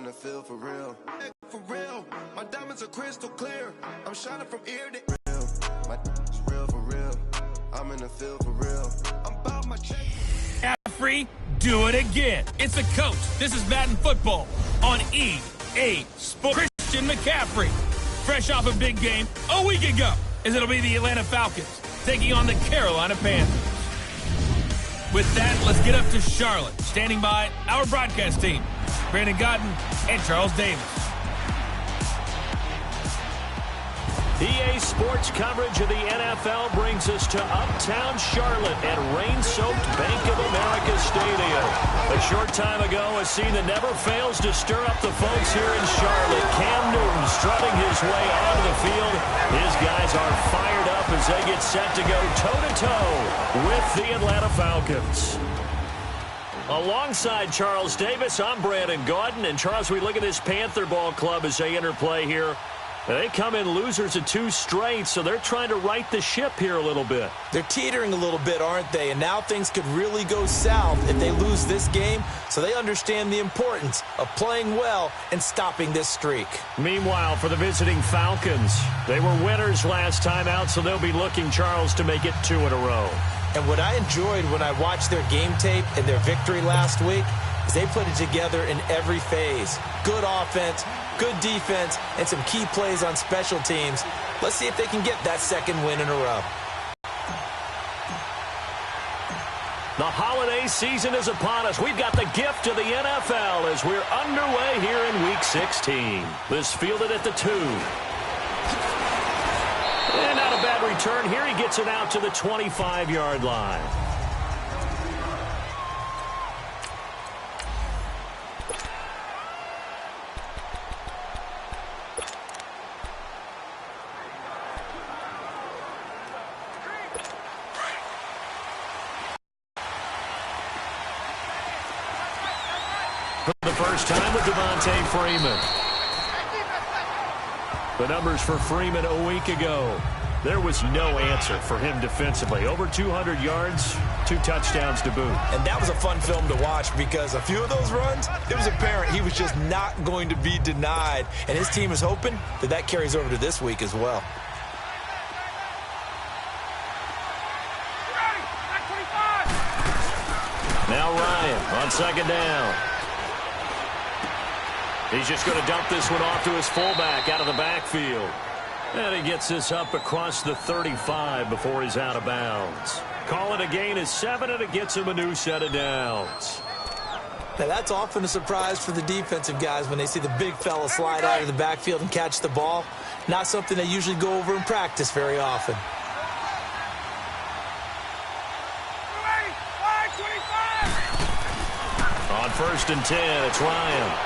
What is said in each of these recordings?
the field for real. For real, my diamonds are crystal clear. I'm shining from ear to real. My is real for real. I'm in the field for real. I'm about my check. Free, do it again. It's the coach. This is Madden football on EA Sports. Christian McCaffrey, fresh off a big game a week ago, as it'll be the Atlanta Falcons taking on the Carolina Panthers. With that, let's get up to Charlotte. Standing by, our broadcast team, Brandon Godden and Charles Davis. EA Sports coverage of the NFL brings us to uptown Charlotte at rain-soaked Bank of America Stadium. A short time ago, a scene that never fails to stir up the folks here in Charlotte. Cam Newton strutting his way onto the field. His guys are fired up as they get set to go toe-to-toe with the Atlanta Falcons. Alongside Charles Davis, I'm Brandon Gaudin. And Charles, we look at this Panther ball club as they enter play here. They come in losers of 2 straight, so they're trying to right the ship here a little bit. They're teetering a little bit, aren't they? And now things could really go south if they lose this game, so they understand the importance of playing well and stopping this streak. Meanwhile, for the visiting Falcons, they were winners last time out, so they'll be looking, Charles, to make it 2 in a row. And what I enjoyed when I watched their game tape and their victory last week is they put it together in every phase. Good offense, good defense, and some key plays on special teams. Let's see if they can get that second win in a row. The holiday season is upon us. We've got the gift of the NFL as we're underway here in Week 16. This fielded at the 2. And not a bad return here. He gets it out to the 25-yard line. For the first time with Devontae Freeman. The numbers for Freeman a week ago. There was no answer for him defensively. Over 200 yards, 2 touchdowns to boot. And that was a fun film to watch because a few of those runs, it was apparent he was just not going to be denied. And his team is hoping that that carries over to this week as well. Now Ryan on second down. He's just going to dump this one off to his fullback out of the backfield. And he gets this up across the 35 before he's out of bounds. Call it a gain of 7, and it gets him a new set of downs. Now, that's often a surprise for the defensive guys when they see the big fella slide out of the backfield and catch the ball. Not something they usually go over in practice very often. On 1st and 10, it's Ryan.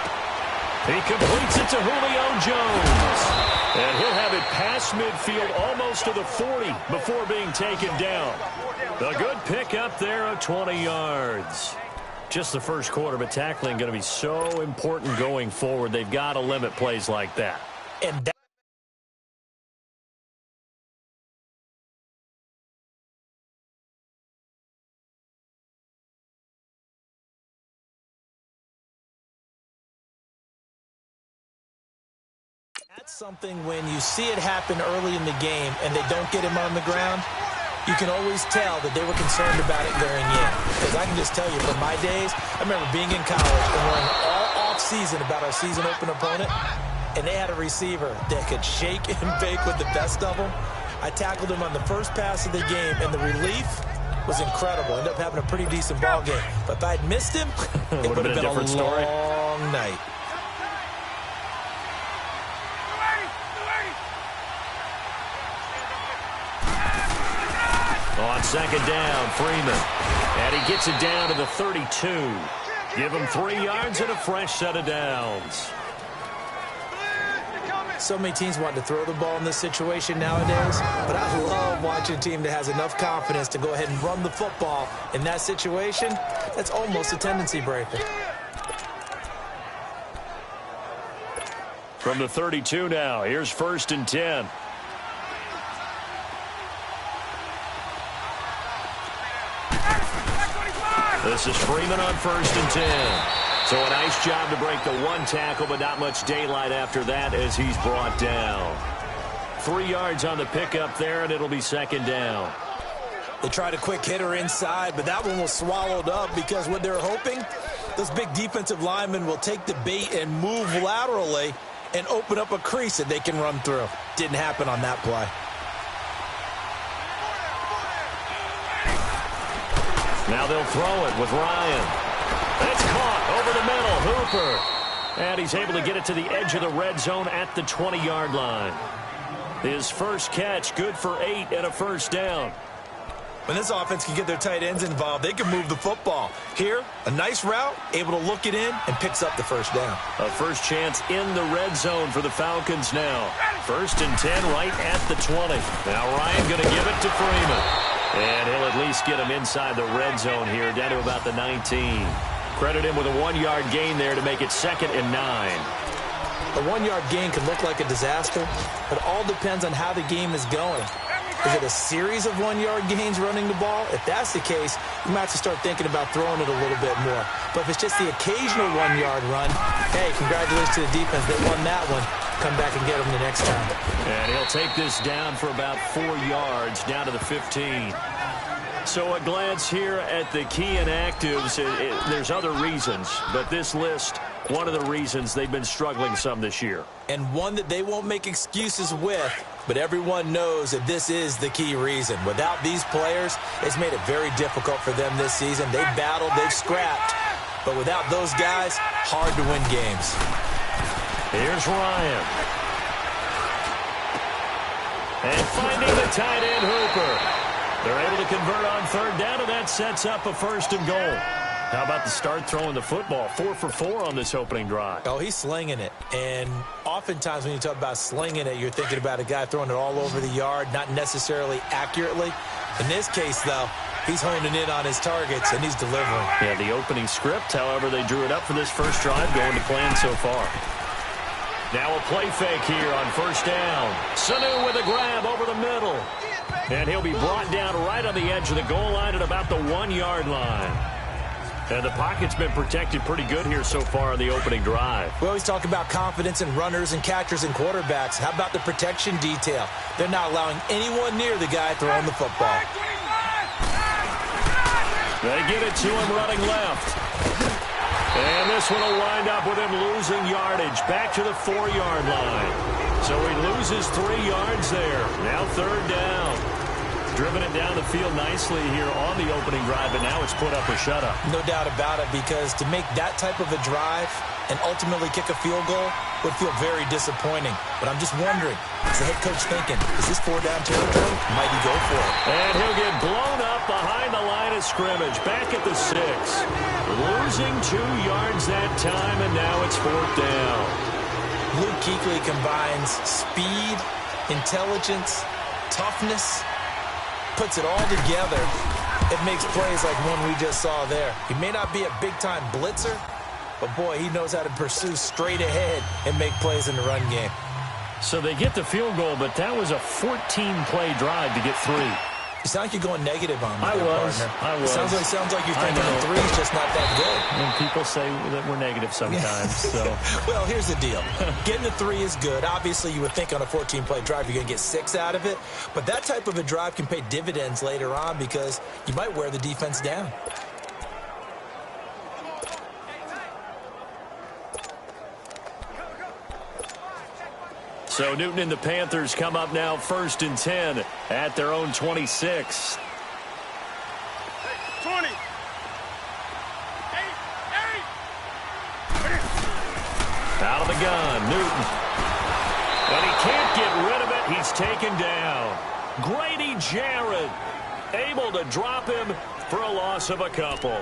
He completes it to Julio Jones. And he'll have it past midfield almost to the 40 before being taken down. A good pick up there of 20 yards. Just the first quarter, but tackling going to be so important going forward. They've got to limit plays like that. And that's something when you see it happen early in the game and they don't get him on the ground, you can always tell that they were concerned about it going in. Because I can just tell you, from my days, I remember being in college and learning all off-season about our season-open opponent, and they had a receiver that could shake and bake with the best of them. I tackled him on the first pass of the game, and the relief was incredible. Ended up having a pretty decent ball game. But if I'd missed him, it would have been a long night. On second down, Freeman. And he gets it down to the 32. Give him 3 yards and a fresh set of downs. So many teams want to throw the ball in this situation nowadays, but I love watching a team that has enough confidence to go ahead and run the football. In that situation, that's almost a tendency breaker. From the 32 now, here's 1st and 10. This is Freeman on 1st and 10. So a nice job to break the one tackle, but not much daylight after that as he's brought down. 3 yards on the pickup there, and it'll be second down. They tried a quick hitter inside, but that one was swallowed up because what they're hoping, those big defensive linemen will take the bait and move laterally and open up a crease that they can run through. Didn't happen on that play. Now they'll throw it with Ryan. It's caught over the middle. Hooper. And he's able to get it to the edge of the red zone at the 20-yard line. His first catch, good for 8 and a first down. When this offense can get their tight ends involved, they can move the football. Here, a nice route, able to look it in, and picks up the first down. A first chance in the red zone for the Falcons now. 1st and 10 right at the 20. Now Ryan going to give it to Freeman. And he'll at least get him inside the red zone here, down to about the 19. Credit him with a 1-yard gain there to make it 2nd and 9. A 1-yard gain can look like a disaster, but it all depends on how the game is going. Is it a series of 1-yard gains running the ball? If that's the case, you might have to start thinking about throwing it a little bit more. But if it's just the occasional 1-yard run, hey, congratulations to the defense. They won that one. Come back and get them the next time. And he'll take this down for about 4 yards, down to the 15. So a glance here at the key inactives. There's other reasons, but this list, one of the reasons they've been struggling some this year. And one that they won't make excuses with, but everyone knows that this is the key reason. Without these players, it's made it very difficult for them this season. They've battled, they've scrapped, but without those guys, hard to win games. Here's Ryan. And finding the tight end, Hooper. They're able to convert on 3rd down, and that sets up a 1st and goal. How about the start throwing the football? 4 for 4 on this opening drive. Oh, he's slinging it. And oftentimes when you talk about slinging it, you're thinking about a guy throwing it all over the yard, not necessarily accurately. In this case, though, he's honing in on his targets, and he's delivering. Yeah, the opening script, however, they drew it up for this first drive, going to plan so far. Now a play fake here on 1st down. Sanu with a grab over the middle. And he'll be brought down right on the edge of the goal line at about the 1-yard line. And the pocket's been protected pretty good here so far on the opening drive. We always talk about confidence in runners and catchers and quarterbacks. How about the protection detail? They're not allowing anyone near the guy throwing the football. They get it to him running left. And this one will wind up with him losing yardage back to the 4-yard line. So he loses 3 yards there. Now 3rd down. Driven it down the field nicely here on the opening drive, but now it's put up or shut up. No doubt about it, because to make that type of a drive and ultimately kick a field goal would feel very disappointing. But I'm just wondering, is the head coach thinking, is this 4-down territory? Might he go for it? And he'll get blown up behind the line of scrimmage, back at the 6. Losing 2 yards that time, and now it's 4th down. Luke Kuechly combines speed, intelligence, toughness, puts it all together. It makes plays like one we just saw there. He may not be a big-time blitzer, but boy, he knows how to pursue straight ahead and make plays in the run game. So they get the field goal, but that was a 14-play drive to get 3. You sound like you're going negative on me, partner. I was. It sounds like you're thinking the 3's just not that good. And people say that we're negative sometimes. So. Well, here's the deal. Getting the 3 is good. Obviously, you would think on a 14-play drive you're going to get 6 out of it. But that type of a drive can pay dividends later on because you might wear the defense down. So Newton and the Panthers come up now 1st and 10 at their own 26. 20. Out of the gun, Newton. And he can't get rid of it. He's taken down. Grady Jarrett able to drop him for a loss of a couple.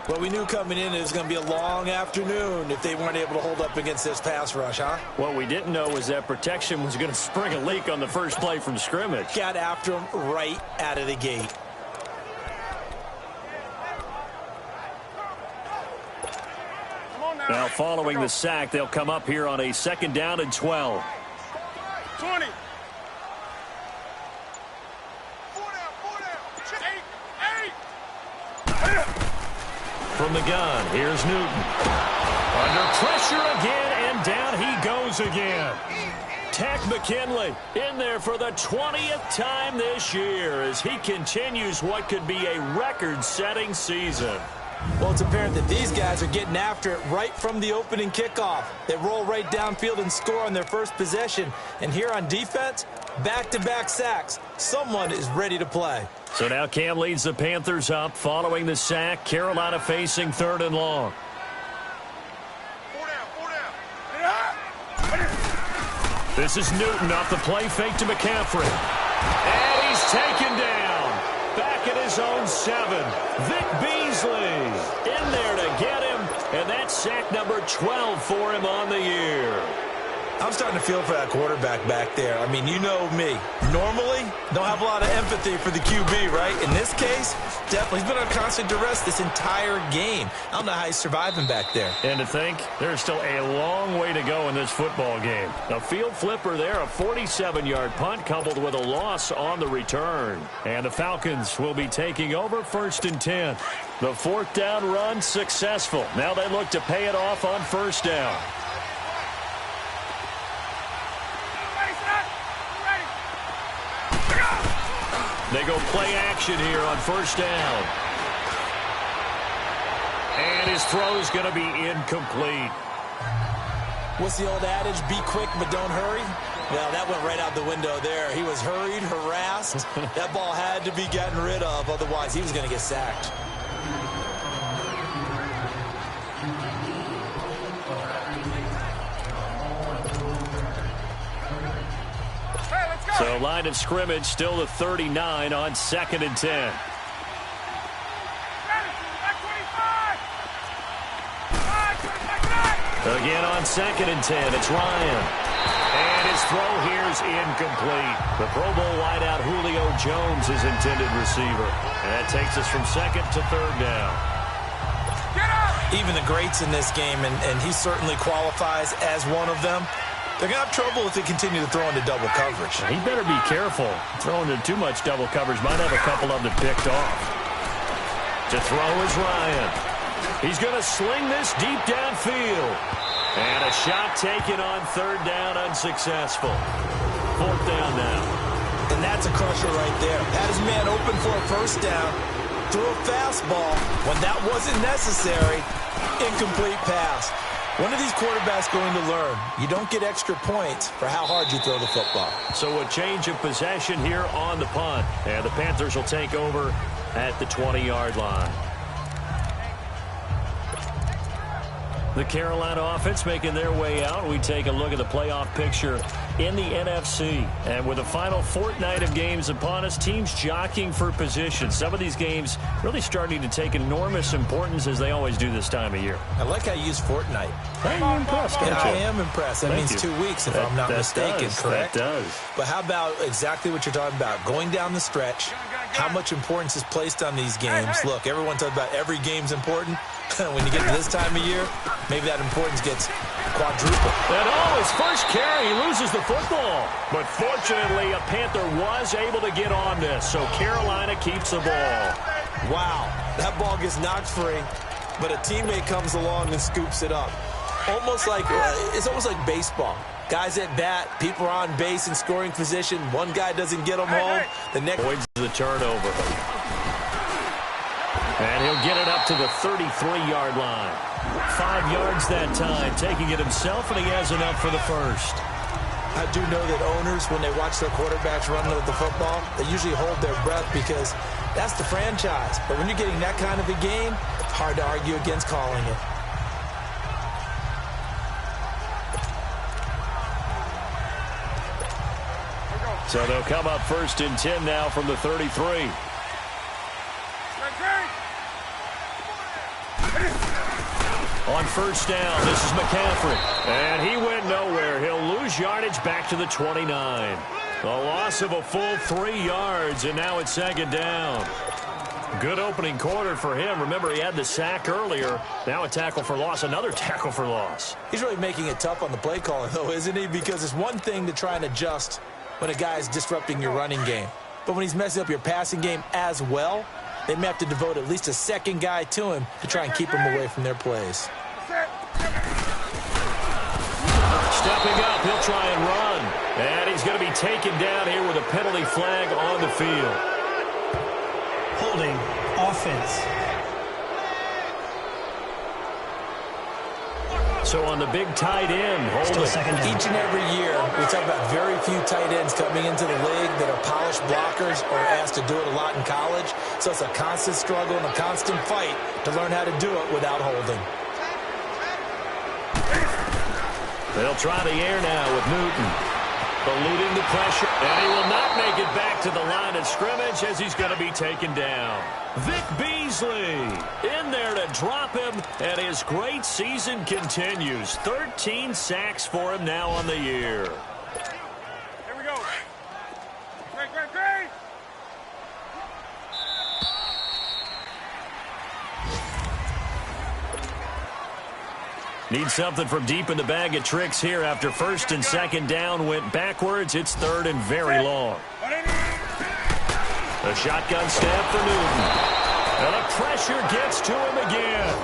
Well, we knew coming in it was going to be a long afternoon if they weren't able to hold up against this pass rush, huh? What we didn't know was that protection was going to spring a leak on the first play from scrimmage. Got after him right out of the gate. Now, following the sack, they'll come up here on a 2nd down and 12. 20. From the gun, here's Newton. throws again. Tech McKinley in there for the 20th time this year as he continues what could be a record-setting season. Well, it's apparent that these guys are getting after it right from the opening kickoff. They roll right downfield and score on their first possession. And here on defense, back-to-back sacks. Someone is ready to play. So now Cam leads the Panthers up following the sack. Carolina facing 3rd and long. This is Newton off the play fake to McCaffrey. And he's taken down. Back at his own 7. Vic Beasley in there to get him. And that's sack number 12 for him on the year. I'm starting to feel for that quarterback back there. I mean, you know me. Normally, don't have a lot of empathy for the QB, right? In this case, definitely. He's been on constant duress this entire game. I don't know how he's surviving back there. And to think, there's still a long way to go in this football game. A field flipper there, a 47-yard punt coupled with a loss on the return. And the Falcons will be taking over 1st and 10. The 4th down run successful. Now they look to pay it off on 1st down. They go play action here on 1st down. And his throw's going to be incomplete. What's the old adage? Be quick, but don't hurry. Well, that went right out the window there. He was hurried, harassed. That ball had to be gotten rid of. Otherwise, he was going to get sacked. So line of scrimmage still to 39 on 2nd and 10. Again on 2nd and 10, it's Ryan. And his throw here is incomplete. The Pro Bowl wideout Julio Jones is intended receiver. And that takes us from 2nd to 3rd down. Even the greats in this game, and he certainly qualifies as one of them, they're going to have trouble if they continue to throw into double coverage. He better be careful. Throwing into too much double coverage might have a couple of them picked off. To throw is Ryan. He's going to sling this deep downfield. And a shot taken on 3rd down, unsuccessful. 4th down now. And that's a crusher right there. Had his man open for a 1st down. Threw a fastball when that wasn't necessary. Incomplete pass. When are these quarterbacks going to learn? You don't get extra points for how hard you throw the football. So a change of possession here on the punt. And the Panthers will take over at the 20-yard line. The Carolina offense making their way out. We take a look at the playoff picture in the NFC. And with the final fortnight of games upon us, teams jockeying for position. Some of these games really starting to take enormous importance as they always do this time of year. I like how you use fortnight. I'm impressed, Yeah, I am impressed. That means 2 weeks, if I'm not mistaken, correct? That does. But how about exactly what you're talking about? Going down the stretch, how much importance is placed on these games? Look, everyone talks about every game's important. When you get to this time of year, maybe that importance gets quadrupled. And his first carry, he loses the football. But fortunately, a Panther was able to get on this, so Carolina keeps the ball. Wow, that ball gets knocked free, but a teammate comes along and scoops it up. It's almost like baseball. Guys at bat, people are on base in scoring position. One guy doesn't get them home. The next avoids the turnover. And he'll get it up to the 33-yard line. 5 yards that time, taking it himself, and he has enough for the first. I do know that owners, when they watch their quarterbacks run with the football, they usually hold their breath because that's the franchise. But when you're getting that kind of a game, it's hard to argue against calling it. So they'll come up 1st and 10 now from the 33. On 1st down, this is McCaffrey. And he went nowhere. He'll lose yardage back to the 29. A loss of a full 3 yards, and now it's 2nd down. Good opening quarter for him. Remember, he had the sack earlier. Now a tackle for loss, another tackle for loss. He's really making it tough on the play caller, though, isn't he? Because it's one thing to try and adjust when a guy is disrupting your running game. But when he's messing up your passing game as well, they may have to devote at least a second guy to him to try and keep him away from their plays. Stepping up taken down here with a penalty flag on the field. Holding offense. So on the big tight end, holding. Each and every year, we talk about very few tight ends coming into the league that are polished blockers or asked to do it a lot in college. So it's a constant struggle and a constant fight to learn how to do it without holding. They'll try the air now with Newton. Eluding the pressure, and he will not make it back to the line of scrimmage as he's going to be taken down. Vic Beasley in there to drop him, and his great season continues. 13 sacks for him now on the year. Here we go. Great. Need something from deep in the bag of tricks here after first and second down went backwards. It's third and very long. A shotgun snap for Newton. And the pressure gets to him again.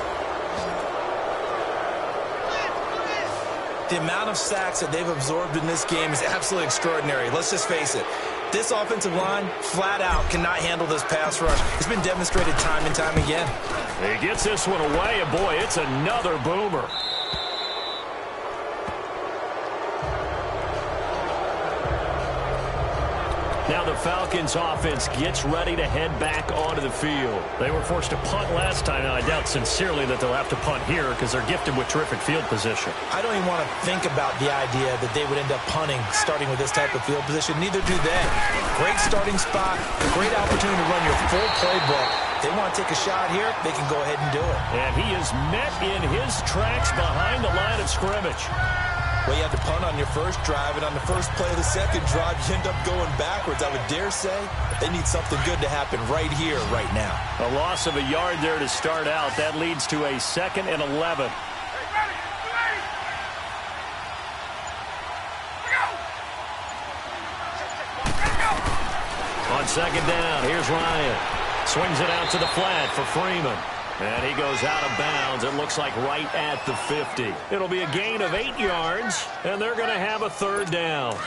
The amount of sacks that they've absorbed in this game is absolutely extraordinary. Let's just face it. This offensive line, flat out, cannot handle this pass rush. It's been demonstrated time and time again. He gets this one away, and boy, it's another boomer. Now the Falcons offense gets ready to head back onto the field. They were forced to punt last time. Now I doubt sincerely that they'll have to punt here because they're gifted with terrific field position. I don't even want to think about the idea that they would end up punting starting with this type of field position. Neither do they. Great starting spot, great opportunity to run your full playbook. They want to take a shot here, they can go ahead and do it. And he is met in his tracks behind the line of scrimmage. Well, you have to punt on your first drive, and on the first play of the second drive, you end up going backwards. I would dare say they need something good to happen right here, right now. A loss of a yard there to start out. That leads to a 2nd and 11. On second down, here's Ryan. Swings it out to the flat for Freeman. And he goes out of bounds, it looks like right at the 50. It'll be a gain of 8 yards, and they're going to have a third down.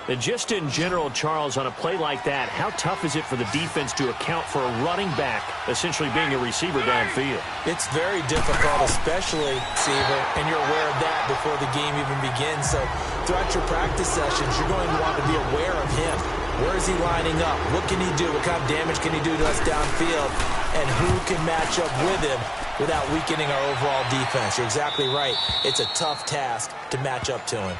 And just in general, Charles, on a play like that, how tough is it for the defense to account for a running back essentially being a receiver downfield? It's very difficult, especially, Seaver, and you're aware of that before the game even begins. So throughout your practice sessions, you're going to want to be aware of him. Where is he lining up? What can he do? What kind of damage can he do to us downfield? And who can match up with him without weakening our overall defense? You're exactly right. It's a tough task to match up to him.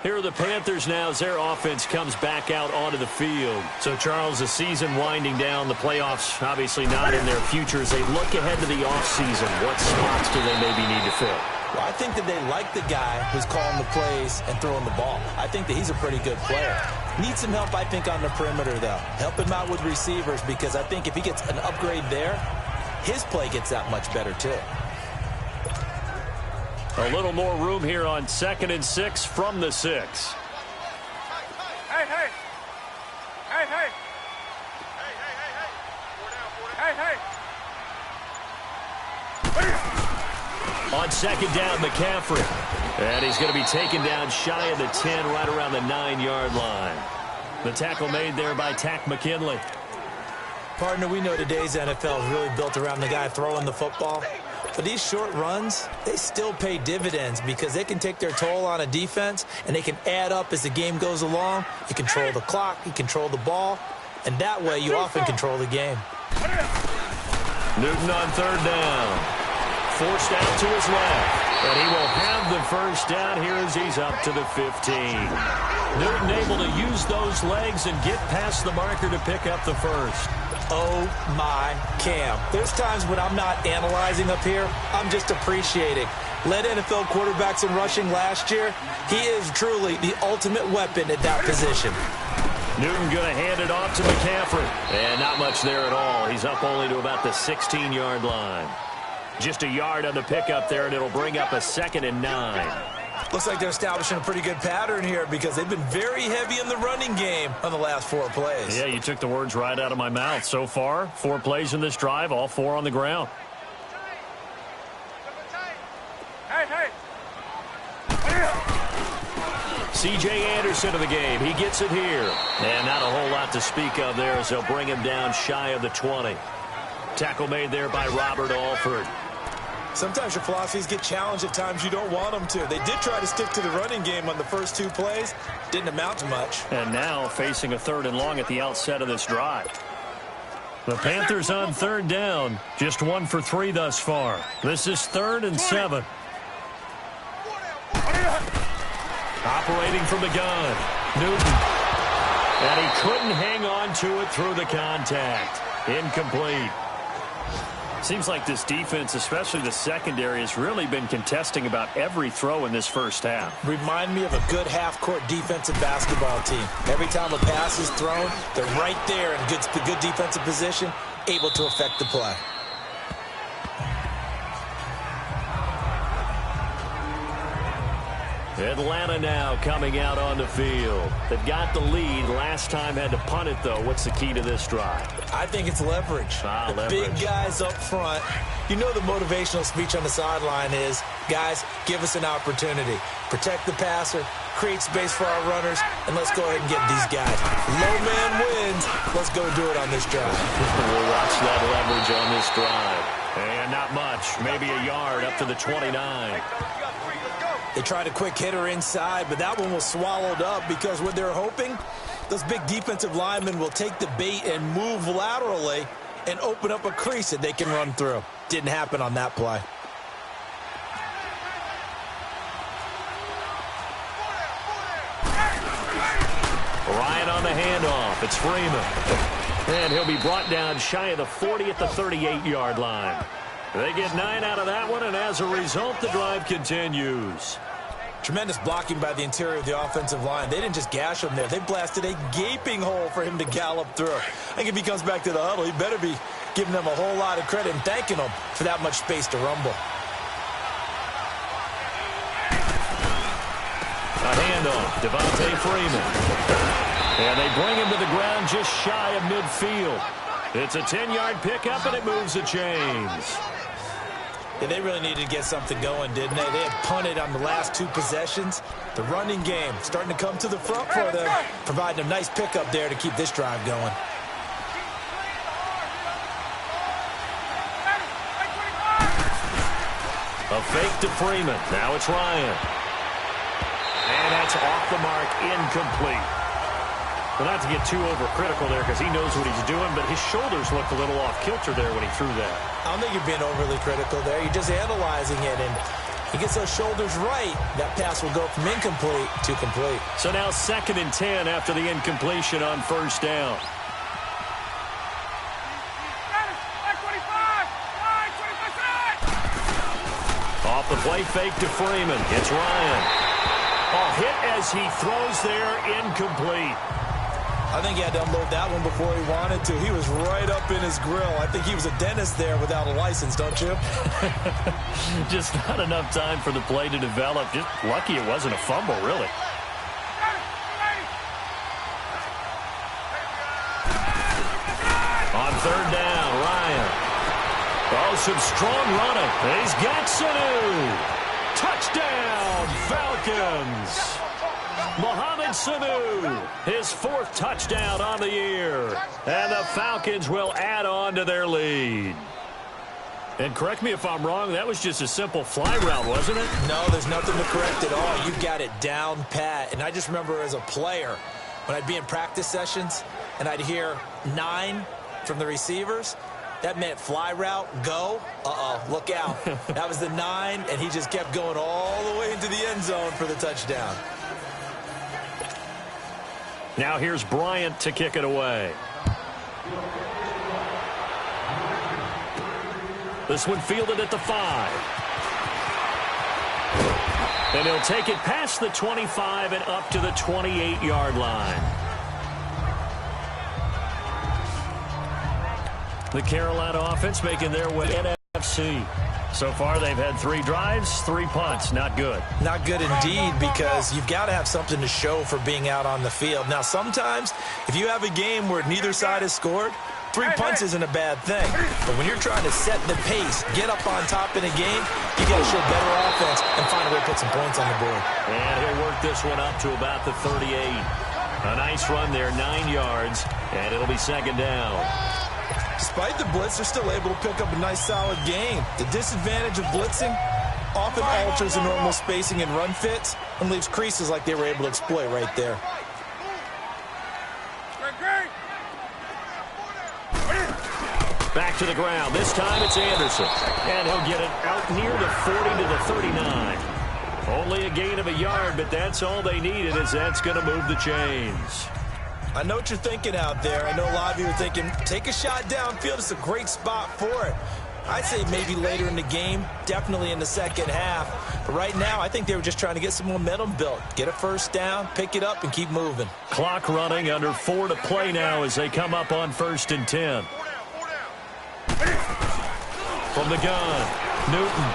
Here are the Panthers now as their offense comes back out onto the field. So, Charles, the season winding down, the playoffs obviously not in their future. As they look ahead to the offseason, what spots do they maybe need to fill? Well, I think that they like the guy who's calling the plays and throwing the ball. I think that he's a pretty good player. Needs some help, I think, on the perimeter, though. Help him out with receivers because I think if he gets an upgrade there, his play gets that much better, too. A little more room here on 2nd and 6 from the 6. Hey. On second down, McCaffrey. And he's going to be taken down shy of the 10, right around the 9-yard line. The tackle made there by Tack McKinley. Partner, we know today's NFL is really built around the guy throwing the football. But these short runs, they still pay dividends because they can take their toll on a defense and they can add up as the game goes along. You control the clock, you control the ball, and that way you often control the game. Newton on third down. Forced out to his left. And he will have the first down here as he's up to the 15. Newton able to use those legs and get past the marker to pick up the first. Oh, my Cam. There's times when I'm not analyzing up here. I'm just appreciating. Led NFL quarterbacks in rushing last year. He is truly the ultimate weapon at that position. Newton going to hand it off to McCaffrey. And not much there at all. He's up only to about the 16-yard line. Just a yard on the pickup there, and it'll bring up a 2nd and 9. Looks like they're establishing a pretty good pattern here because they've been very heavy in the running game on the last 4 plays. Yeah, you took the words right out of my mouth. So far, 4 plays in this drive, all 4 on the ground. C.J. Anderson of the game. He gets it here. And not a whole lot to speak of there as they'll bring him down shy of the 20. Tackle made there by Robert Alford. Sometimes your philosophies get challenged at times you don't want them to. They did try to stick to the running game on the first 2 plays. Didn't amount to much. And now facing a 3rd and long at the outset of this drive. The Panthers on 3rd down. Just 1 for 3 thus far. This is 3rd and 7. Operating from the gun. Newton. And he couldn't hang on to it through the contact. Incomplete. Seems like this defense, especially the secondary, has really been contesting about every throw in this first half. Remind me of a good half-court defensive basketball team. Every time a pass is thrown, they're right there in a good defensive position, able to affect the play. Atlanta now coming out on the field. They've got the lead. Last time had to punt it, though. What's the key to this drive? I think it's leverage. The big guys up front. You know the motivational speech on the sideline is, guys, give us an opportunity. Protect the passer, create space for our runners, and let's go ahead and get these guys. Low man wins. Let's go do it on this drive. We'll watch that leverage on this drive. And not much. Maybe a yard up to the 29. They tried a quick hitter inside, but that one was swallowed up because what they're hoping, those big defensive linemen will take the bait and move laterally and open up a crease that they can run through. Didn't happen on that play. Ryan on the handoff. It's Freeman. And he'll be brought down shy of the 40 at the 38-yard line. They get 9 out of that one, and as a result, the drive continues. Tremendous blocking by the interior of the offensive line. They didn't just gash him there. They blasted a gaping hole for him to gallop through. I think if he comes back to the huddle, he better be giving them a whole lot of credit and thanking them for that much space to rumble. A handoff, Devontae Freeman. And they bring him to the ground just shy of midfield. It's a 10-yard pickup, and it moves the chains. Yeah, they really needed to get something going, didn't they? They had punted on the last 2 possessions. The running game starting to come to the front for them, providing a nice pickup there to keep this drive going. A fake to Freeman. Now it's Ryan. And that's off the mark, incomplete. Well, not to get too overcritical there because he knows what he's doing, but his shoulders looked a little off-kilter there when he threw that. I don't think you're being overly critical there. You're just analyzing it, and he gets those shoulders right. That pass will go from incomplete to complete. So now 2nd and 10 after the incompletion on 1st down. Off the play fake to Freeman. It's Ryan. Hit as he throws there, incomplete. I think he had to unload that one before he wanted to. He was right up in his grill. I think he was a dentist there without a license, don't you? Just not enough time for the play to develop. Just lucky it wasn't a fumble, really. On 3rd down, Ryan. Oh, some strong running. He's got Sanu. Touchdown, Falcons. Mohamed Sanu, his 4th touchdown on the year. And the Falcons will add on to their lead. And correct me if I'm wrong, that was just a simple fly route, wasn't it? No, there's nothing to correct at all. You got it down pat. And I just remember as a player, when I'd be in practice sessions and I'd hear 9 from the receivers, that meant fly route, go. Look out. That was the 9, and he just kept going all the way into the end zone for the touchdown. Now here's Bryant to kick it away. This one fielded at the 5. And he'll take it past the 25 and up to the 28-yard line. The Carolina offense making their way to NFC. So far, they've had 3 drives, 3 punts. Not good. Not good indeed, because you've got to have something to show for being out on the field. Now, sometimes, if you have a game where neither side has scored, 3 punts isn't a bad thing. But when you're trying to set the pace, get up on top in a game, you got to show better offense and find a way to put some points on the board. And he'll work this one up to about the 38. A nice run there, 9 yards, and it'll be second down. Despite the blitz, they're still able to pick up a nice, solid gain. The disadvantage of blitzing often alters the normal spacing and run fits and leaves creases like they were able to exploit right there. Back to the ground. This time it's Anderson. And he'll get it out near the 40 to the 39. Only a gain of a yard, but that's all they needed, as that's going to move the chains. I know what you're thinking out there. I know a lot of you are thinking, take a shot downfield. It's a great spot for it. I'd say maybe later in the game, definitely in the second half. But right now, I think they were just trying to get some momentum built. Get a first down, pick it up, and keep moving. Clock running, under 4 to play now as they come up on 1st and 10. From the gun, Newton.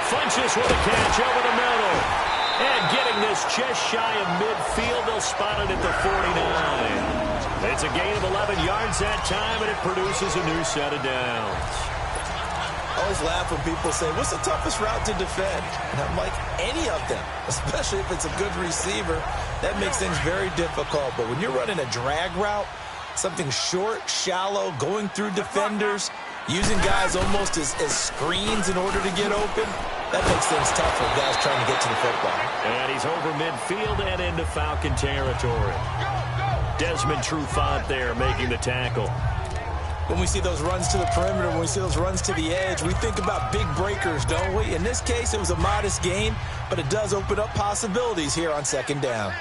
Funches with a catch over the middle. And getting this just shy of midfield, they'll spot it at the 49. It's a gain of 11 yards that time, and it produces a new set of downs. I always laugh when people say, what's the toughest route to defend? And I'm like, any of them, especially if it's a good receiver. That makes things very difficult. But when you're running a drag route, something short, shallow, going through defenders, using guys almost as screens in order to get open, that makes things tough for guys trying to get to the football. And he's over midfield and into Falcon territory. Desmond Trufant there making the tackle. When we see those runs to the perimeter, when we see those runs to the edge, we think about big breakers, don't we? In this case, it was a modest gain, but it does open up possibilities here on second down.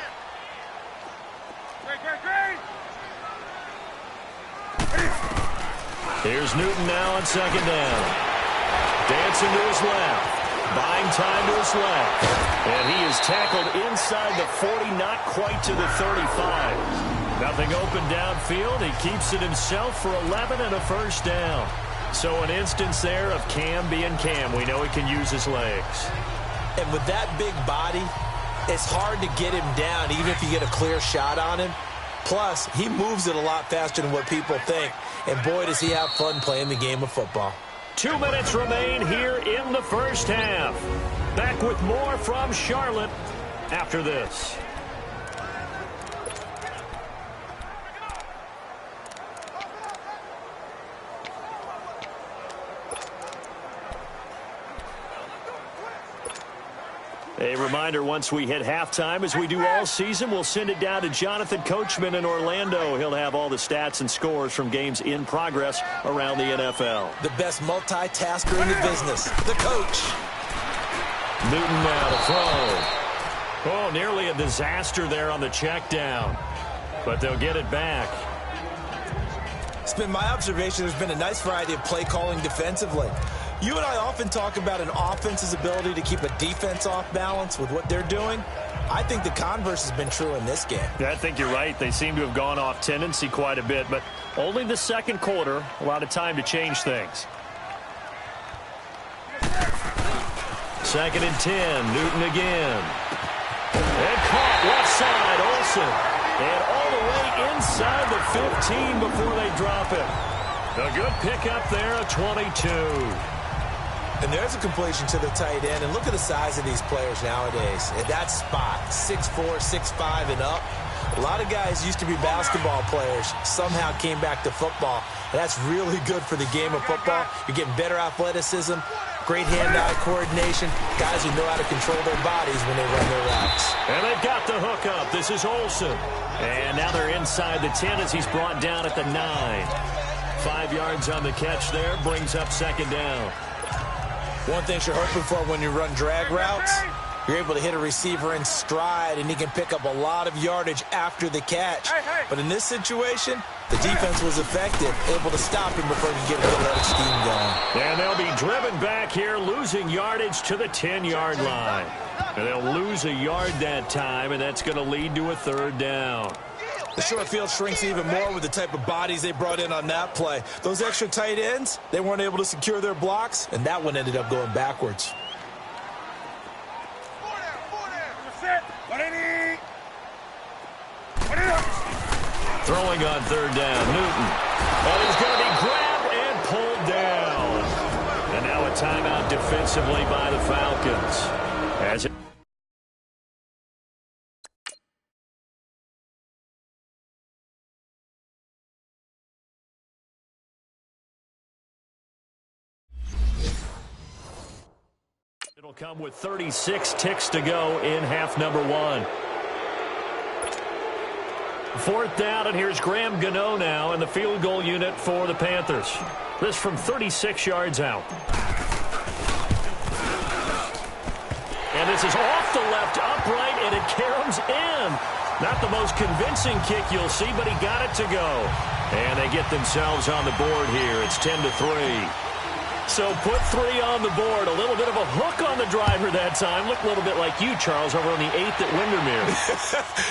Here's Newton now on second down. Dancing to his left. Buying time to his left. And he is tackled inside the 40, not quite to the 35. Nothing open downfield. He keeps it himself for 11 and a first down. So an instance there of Cam being Cam. We know he can use his legs. And with that big body, it's hard to get him down, even if you get a clear shot on him. Plus, he moves it a lot faster than what people think. And boy, does he have fun playing the game of football. 2 minutes remain here in the first half. Back with more from Charlotte after this. A reminder, once we hit halftime, as we do all season, we'll send it down to Jonathan Coachman in Orlando. He'll have all the stats and scores from games in progress around the NFL. The best multitasker in the business, the coach. Newton now to throw. Oh, nearly a disaster there on the check down. But they'll get it back. It's been my observation there's been a nice variety of play calling defensively. You and I often talk about an offense's ability to keep a defense off balance with what they're doing. I think the converse has been true in this game. Yeah, I think you're right. They seem to have gone off tendency quite a bit, but only the second quarter, a lot of time to change things. 2nd and 10, Newton again. And caught left side, Olsen. And all the way inside the 15 before they drop it. A good pickup there, a 22. And there's a completion to the tight end. And look at the size of these players nowadays. At that spot, 6'4", 6'5", and up. A lot of guys used to be basketball players, somehow came back to football. And that's really good for the game of football. You're getting better athleticism, great hand-eye coordination, guys who know how to control their bodies when they run their routes. And they've got the hook up. This is Olsen. And now they're inside the 10 as he's brought down at the 9. 5 yards on the catch there, brings up second down. One thing you're hoping for when you run drag routes, you're able to hit a receiver in stride, and he can pick up a lot of yardage after the catch. But in this situation, the defense was effective, able to stop him before he could get a athletic scheme going. And they'll be driven back here, losing yardage to the 10-yard line. And they'll lose a yard that time, and that's going to lead to a third down. The short field shrinks even more with the type of bodies they brought in on that play. Those extra tight ends, they weren't able to secure their blocks, and that one ended up going backwards. Throwing on third down, Newton. And he's going to be grabbed and pulled down. And now a timeout defensively by the Falcons. As it It'll come with 36 ticks to go in half number one. Fourth down, and here's Graham Gano now in the field goal unit for the Panthers. This from 36 yards out. And this is off the left upright, and it caroms in. Not the most convincing kick you'll see, but he got it to go. And they get themselves on the board here. It's 10-3. So put 3 on the board. A little bit of a hook on the driver that time. Looked a little bit like you, Charles, over on the 8th at Windermere.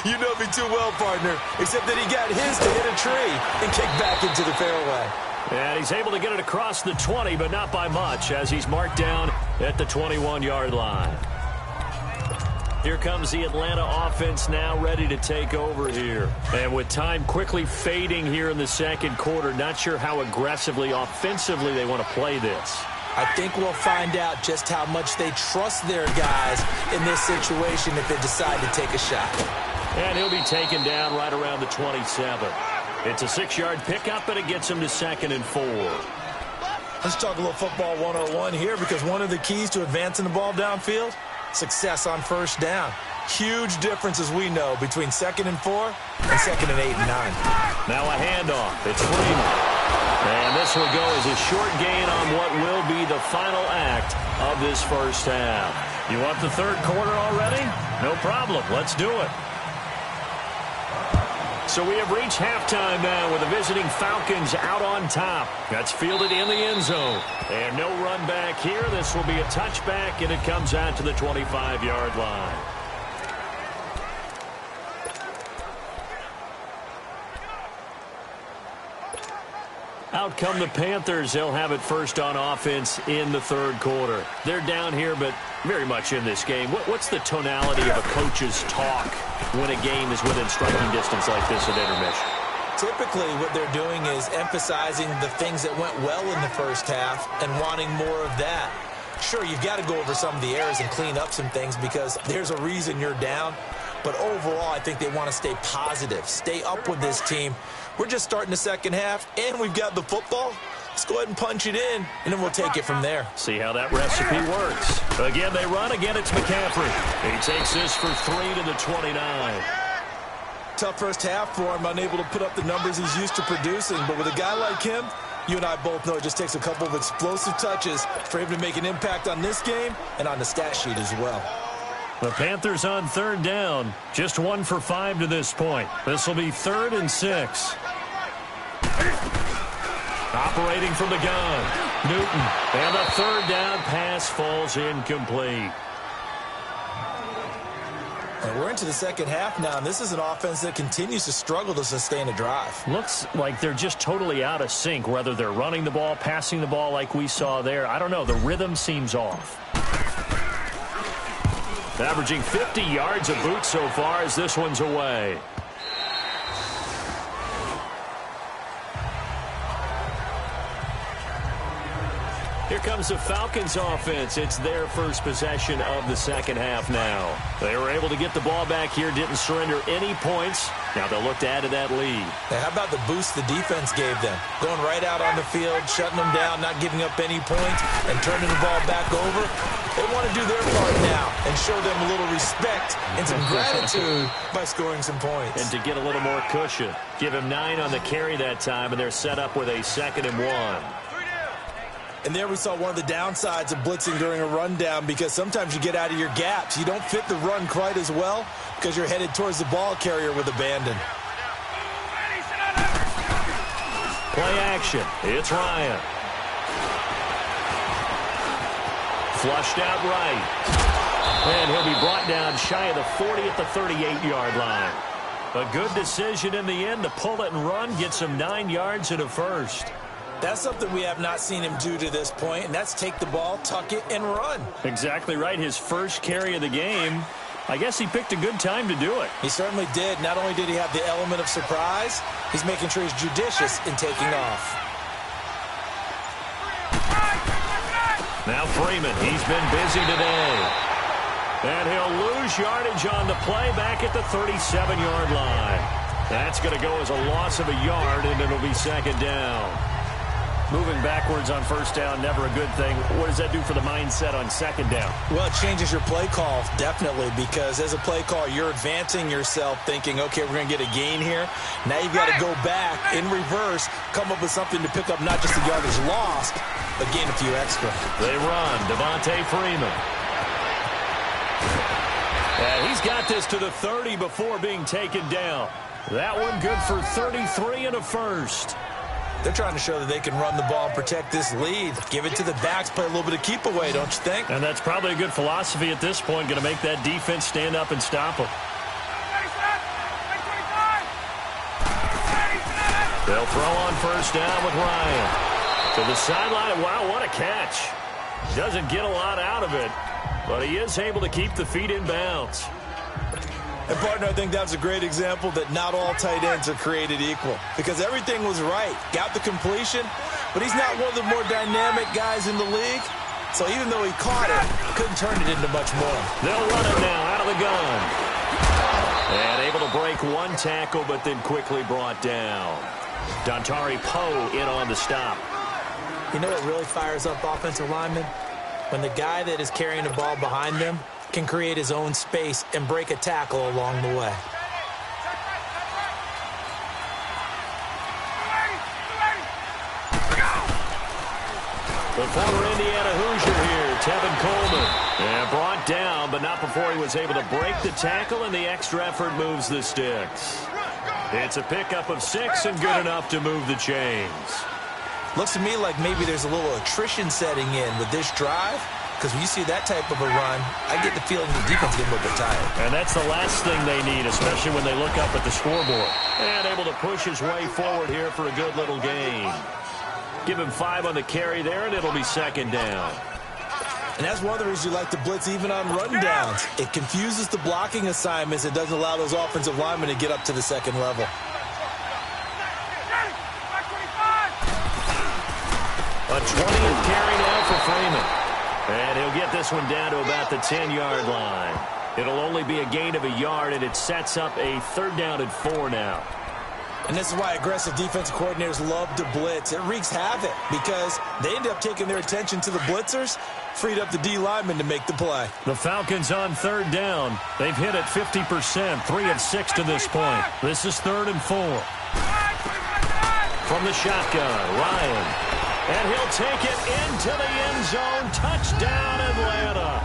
You know me too well, partner, except that he got his to hit a tree and kick back into the fairway. And he's able to get it across the 20, but not by much, as he's marked down at the 21-yard line. Here comes the Atlanta offense now ready to take over here. And with time quickly fading here in the second quarter, not sure how aggressively, offensively they want to play this. I think we'll find out just how much they trust their guys in this situation if they decide to take a shot. And he'll be taken down right around the 27. It's a 6-yard pickup, and it gets him to 2nd and 4. Let's talk a little football 101 here, because one of the keys to advancing the ball downfield, success on first down. Huge difference, as we know, between 2nd and 4 and 2nd and 8 and 9. Now a handoff. It's Freeman. And this will go as a short gain on what will be the final act of this first half. You want the third quarter already? No problem. Let's do it. So we have reached halftime now with the visiting Falcons out on top. That's fielded in the end zone. And no run back here. This will be a touchback, and it comes out to the 25-yard line. Out come the Panthers. They'll have it first on offense in the third quarter. They're down here, but very much in this game. What's the tonality of a coach's talk when a game is within striking distance like this at intermission? Typically, what they're doing is emphasizing the things that went well in the first half and wanting more of that. Sure, you've got to go over some of the errors and clean up some things because there's a reason you're down. But overall, I think they want to stay positive, stay up with this team. We're just starting the second half, and we've got the football. Let's go ahead and punch it in, and then we'll take it from there. See how that recipe works. Again, they run. Again, it's McCaffrey. He takes this for 3 to the 29. Tough first half for him, unable to put up the numbers he's used to producing. But with a guy like him, you and I both know it just takes a couple of explosive touches for him to make an impact on this game and on the stat sheet as well. The Panthers on third down. Just 1 for 5 to this point. This will be 3rd and 6. Operating from the gun, Newton. And the third down pass falls incomplete. And we're into the second half now, and this is an offense that continues to struggle to sustain a drive. Looks like they're just totally out of sync, whether they're running the ball, passing the ball like we saw there. I don't know. The rhythm seems off. Averaging 50 yards a boot so far as this one's away. Here comes the Falcons offense. It's their first possession of the second half now. They were able to get the ball back here, didn't surrender any points. Now they'll look to add to that lead. Now, how about the boost the defense gave them? Going right out on the field, shutting them down, not giving up any points, and turning the ball back over. They want to do their part now and show them a little respect and some gratitude by scoring some points. And to get a little more cushion. Give him 9 on the carry that time, and they're set up with a 2nd and 1. And there we saw one of the downsides of blitzing during a rundown, because sometimes you get out of your gaps. You don't fit the run quite as well because you're headed towards the ball carrier with abandon. Play action. It's Ryan. Flushed out right. And he'll be brought down shy of the 40 at the 38-yard line. A good decision in the end to pull it and run, get some 9 yards and a first. That's something we have not seen him do to this point, and that's take the ball, tuck it, and run. Exactly right. His first carry of the game. I guess he picked a good time to do it. He certainly did. Not only did he have the element of surprise, he's making sure he's judicious in taking off. Now Freeman, he's been busy today. And he'll lose yardage on the play back at the 37-yard line. That's going to go as a loss of a yard, and it'll be second down. Moving backwards on first down, never a good thing. What does that do for the mindset on second down? Well, it changes your play call, definitely, because as a play call, you're advancing yourself thinking, okay, we're going to get a gain here. Now you've got to go back in reverse, come up with something to pick up not just the yardage lost, but gain a few extra. They run. Devontae Freeman. And he's got this to the 30 before being taken down. That one good for 33 and a first. They're trying to show that they can run the ball and protect this lead. Give it to the backs, play a little bit of keep away, don't you think? And that's probably a good philosophy at this point, going to make that defense stand up and stop them. They'll throw on first down with Ryan. To the sideline. Wow, what a catch. Doesn't get a lot out of it, but he is able to keep the feet in bounds. And, partner, I think that's a great example that not all tight ends are created equal, because everything was right. Got the completion, but he's not one of the more dynamic guys in the league. So even though he caught it, couldn't turn it into much more. They'll run it now out of the gun. And able to break one tackle, but then quickly brought down. Dontari Poe in on the stop. You know what really fires up offensive linemen? When the guy that is carrying the ball behind them can create his own space and break a tackle along the way. The former Indiana Hoosier here, Tevin Coleman. And brought down, but not before he was able to break the tackle, and the extra effort moves the sticks. It's a pickup of 6 and good enough to move the chains. Looks to me like maybe there's a little attrition setting in with this drive. Because when you see that type of a run, I get the feeling the defense getting a little bit tired. And that's the last thing they need, especially when they look up at the scoreboard. And able to push his way forward here for a good little gain. Give him 5 on the carry there, and it'll be second down. And that's one of the reasons you like to blitz even on run downs. It confuses the blocking assignments. It doesn't allow those offensive linemen to get up to the second level. A 20th carry now for Freeman. And he'll get this one down to about the 10-yard line. It'll only be a gain of a yard, and it sets up a third down and 4 now. And this is why aggressive defensive coordinators love to blitz. It wreaks havoc because they end up taking their attention to the blitzers, freed up the D linemen to make the play. The Falcons on third down. They've hit it 50%, 3 of 6 to this point. This is 3rd and 4. From the shotgun, Ryan. And he'll take it into the end zone. Touchdown, Atlanta.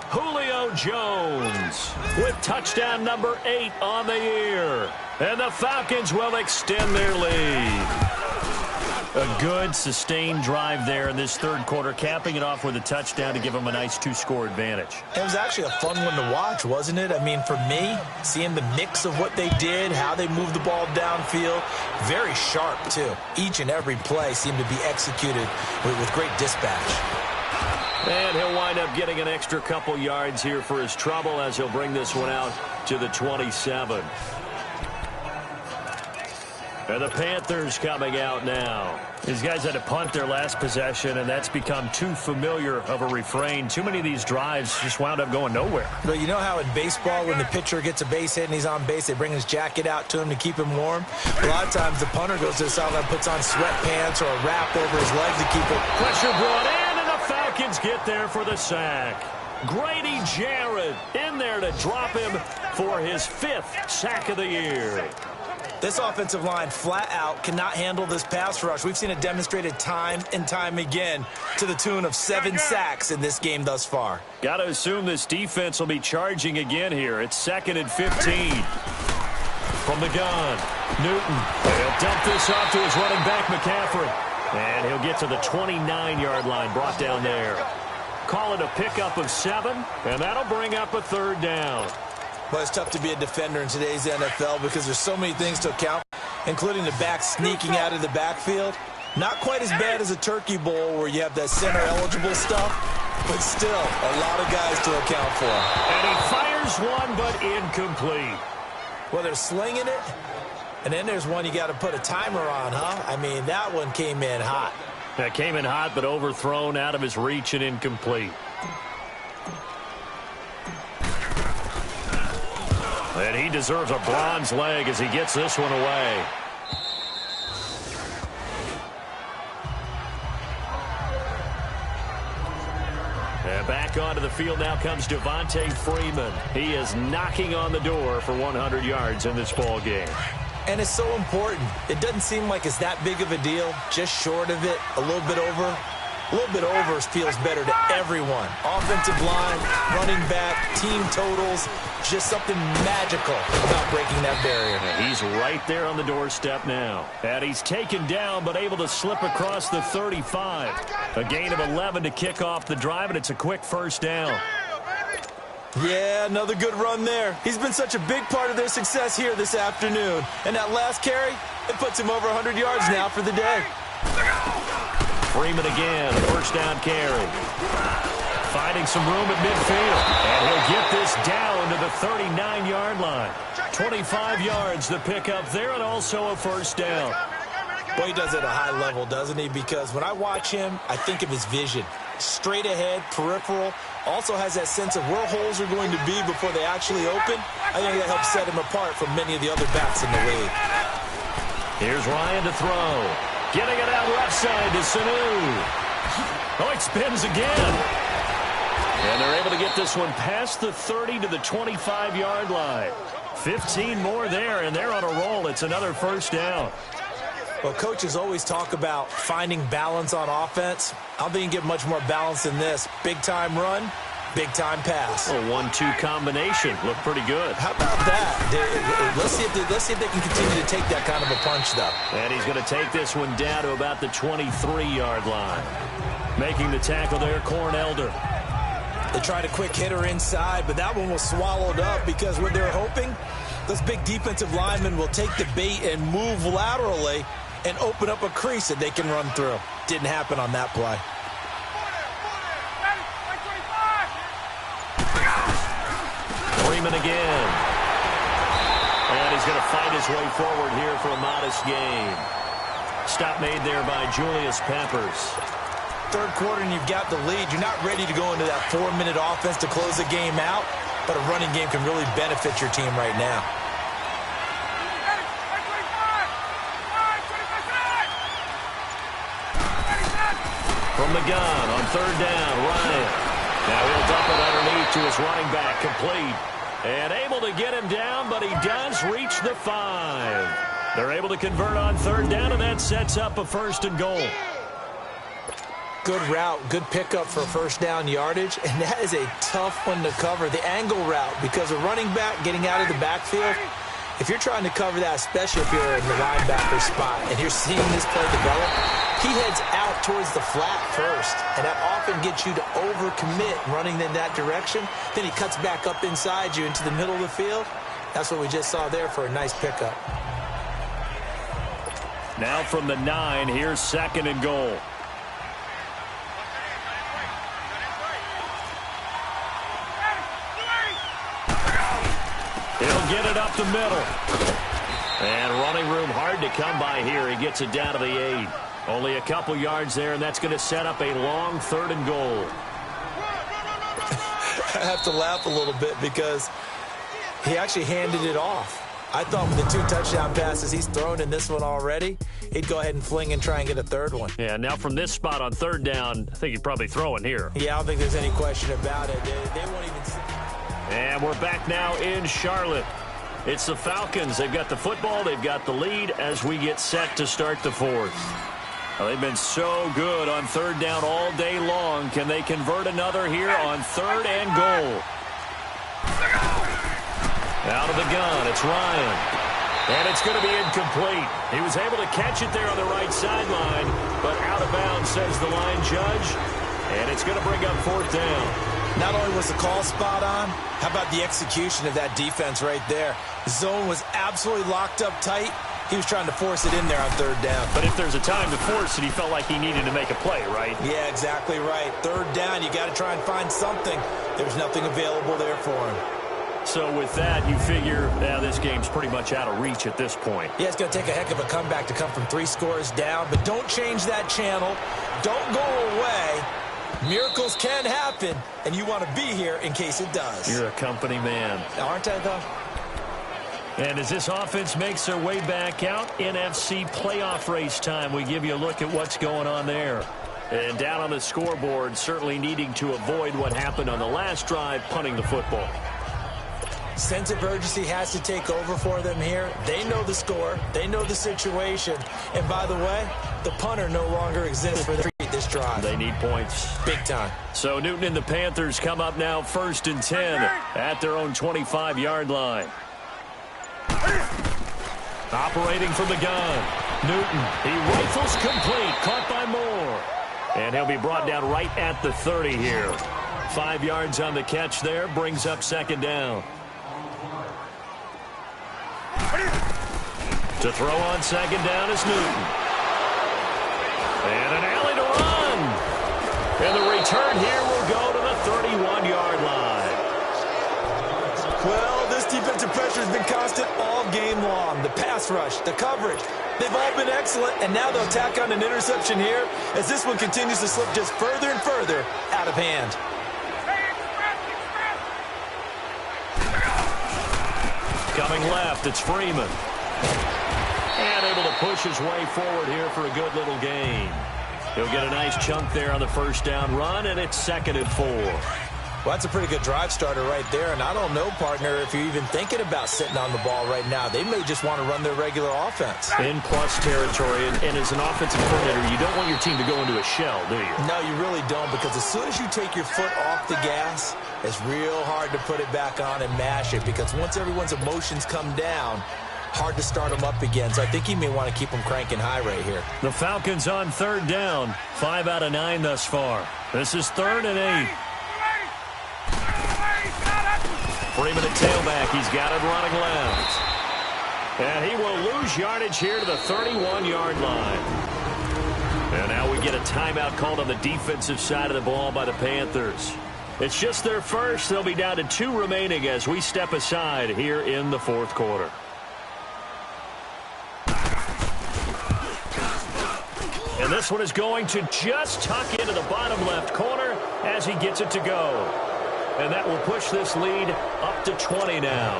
Julio Jones with touchdown number 8 on the year. And the Falcons will extend their lead. A good, sustained drive there in this third quarter, capping it off with a touchdown to give them a nice 2-score advantage. It was actually a fun one to watch, wasn't it? I mean, for me, seeing the mix of what they did, how they moved the ball downfield, very sharp, too. Each and every play seemed to be executed with great dispatch. And he'll wind up getting an extra couple yards here for his trouble as he'll bring this one out to the 27. And the Panthers coming out now. These guys had to punt their last possession, and that's become too familiar of a refrain. Too many of these drives just wound up going nowhere. But you know how in baseball, when the pitcher gets a base hit and he's on base, they bring his jacket out to him to keep him warm? A lot of times the punter goes to the sideline, puts on sweatpants or a wrap over his leg to keep it. Pressure brought in, and the Falcons get there for the sack. Grady Jarrett in there to drop him for his 5th sack of the year. This offensive line flat out cannot handle this pass rush. We've seen it demonstrated time and time again to the tune of 7 sacks in this game thus far. Got to assume this defense will be charging again here. It's 2nd and 15. From the gun, Newton. He'll dump this off to his running back, McCaffrey. And he'll get to the 29-yard line, brought down there. Call it a pickup of 7, and that'll bring up a third down. Well, it's tough to be a defender in today's NFL because there's so many things to account, including the back sneaking out of the backfield. Not quite as bad as a turkey bowl where you have that center-eligible stuff, but still a lot of guys to account for. And he fires one, but incomplete. Well, they're slinging it, and then there's one you got to put a timer on, huh? I mean, that one came in hot. That came in hot, but overthrown, out of his reach, and incomplete. And he deserves a bronze leg as he gets this one away. And back onto the field now comes Devontae Freeman. He is knocking on the door for 100 yards in this ball game. And it's so important. It doesn't seem like it's that big of a deal. Just short of it, a little bit over. A little bit over feels better to everyone. Offensive line, running back, team totals, just something magical about breaking that barrier. And he's right there on the doorstep now. And he's taken down, but able to slip across the 35. A gain of 11 to kick off the drive, and it's a quick first down. Yeah, another good run there. He's been such a big part of their success here this afternoon. And that last carry, it puts him over 100 yards now for the day. Freeman again, first down carry. Finding some room at midfield. And he'll get this down to the 39-yard line. 25 yards to pick up there, and also a first down. Well, he does it at a high level, doesn't he? Because when I watch him, I think of his vision. Straight ahead, peripheral. Also has that sense of where holes are going to be before they actually open. I think that helps set him apart from many of the other backs in the league. Here's Ryan to throw. Getting it out left side to Sanu. Oh, it spins again. And they're able to get this one past the 30 to the 25-yard line. 15 more there, and they're on a roll. It's another first down. Well, coaches always talk about finding balance on offense. I don't think you can get much more balance than this. Big-time run, big-time pass. A 1-2 combination. Looked pretty good. How about that? Let's see if they can continue to take that kind of a punch, though. And he's going to take this one down to about the 23-yard line. Making the tackle there, Cornelder. They tried a quick hitter inside, but that one was swallowed up because what they're hoping, those big defensive linemen will take the bait and move laterally and open up a crease that they can run through. Didn't happen on that play. Freeman again. And he's going to fight his way forward here for a modest gain. Stop made there by Julius Peppers. Third quarter and you've got the lead. You're not ready to go into that 4-minute offense to close the game out, but a running game can really benefit your team right now. From the gun on third down, Ryan. Now he'll dump it underneath to his running back, complete. And able to get him down, but he does reach the 5. They're able to convert on third down, and that sets up a first and goal. Good route, good pickup for first down yardage, and that is a tough one to cover. The angle route, because a running back getting out of the backfield, if you're trying to cover that, especially if you're in the linebacker spot and you're seeing this play develop, he heads out towards the flat first, and that often gets you to overcommit running in that direction. Then he cuts back up inside you into the middle of the field. That's what we just saw there for a nice pickup. Now from the 9, here's second and goal. He'll get it up the middle. And running room hard to come by here. He gets it down to the 8. Only a couple yards there, and that's going to set up a long third and goal. I have to laugh a little bit because he actually handed it off. I thought with the 2 touchdown passes he's thrown in this one already, he'd go ahead and fling and try and get a third one. Yeah, now from this spot on third down, I think he'd probably throw in here. Yeah, I don't think there's any question about it. They won't even see. And we're back now in Charlotte. It's the Falcons. They've got the football. They've got the lead as we get set to start the fourth. Well, they've been so good on third down all day long. Can they convert another here on third and goal? Out of the gun, it's Ryan. And it's going to be incomplete. He was able to catch it there on the right sideline, but out of bounds, says the line judge. And it's going to bring up fourth down. Not only was the call spot on, how about the execution of that defense right there? The zone was absolutely locked up tight. He was trying to force it in there on third down. But if there's a time to force it, he felt like he needed to make a play, right? Yeah, exactly right. Third down, you got to try and find something. There's nothing available there for him. So with that, you figure this game's pretty much out of reach at this point. Yeah, it's going to take a heck of a comeback to come from 3 scores down, but don't change that channel. Don't go away. Miracles can happen, and you want to be here in case it does. You're a company man. Aren't I, though? And as this offense makes their way back out, NFC playoff race time, we give you a look at what's going on there. And down on the scoreboard, certainly needing to avoid what happened on the last drive, punting the football. Sense of urgency has to take over for them here. They know the score. They know the situation. And by the way, the punter no longer exists for this drive. They need points. Big time. So Newton and the Panthers come up now 1st and 10 at their own 25-yard line. Operating from the gun. Newton, he rifles complete. Caught by Moore. And he'll be brought down right at the 30 here. 5 yards on the catch there. Brings up 2nd down. To throw on 2nd down is Newton. And an alley to run. And the return here will go to the 31-yard line. Well, this defensive pressure has been constant all game long. The pass rush, the coverage, they've all been excellent, and now they'll tack on an interception here as this one continues to slip just further and further out of hand. Coming left, it's Freeman. And able to push his way forward here for a good little gain. He'll get a nice chunk there on the 1st down run, and it's 2nd and 4. Well, that's a pretty good drive starter right there, and I don't know, partner, if you're even thinking about sitting on the ball right now. They may just want to run their regular offense. In plus territory, and as an offensive coordinator, you don't want your team to go into a shell, do you? No, you really don't, because as soon as you take your foot off the gas, it's real hard to put it back on and mash it, because once everyone's emotions come down, hard to start them up again. So I think he may want to keep them cranking high right here. The Falcons on 3rd down. 5 out of 9 thus far. This is 3rd and 8. Freeman at tailback. He's got it running left. And he will lose yardage here to the 31-yard line. And now we get a timeout called on the defensive side of the ball by the Panthers. It's just their first. They'll be down to 2 remaining as we step aside here in the 4th quarter. And this one is going to just tuck into the bottom left corner as he gets it to go. And that will push this lead up to 20 now.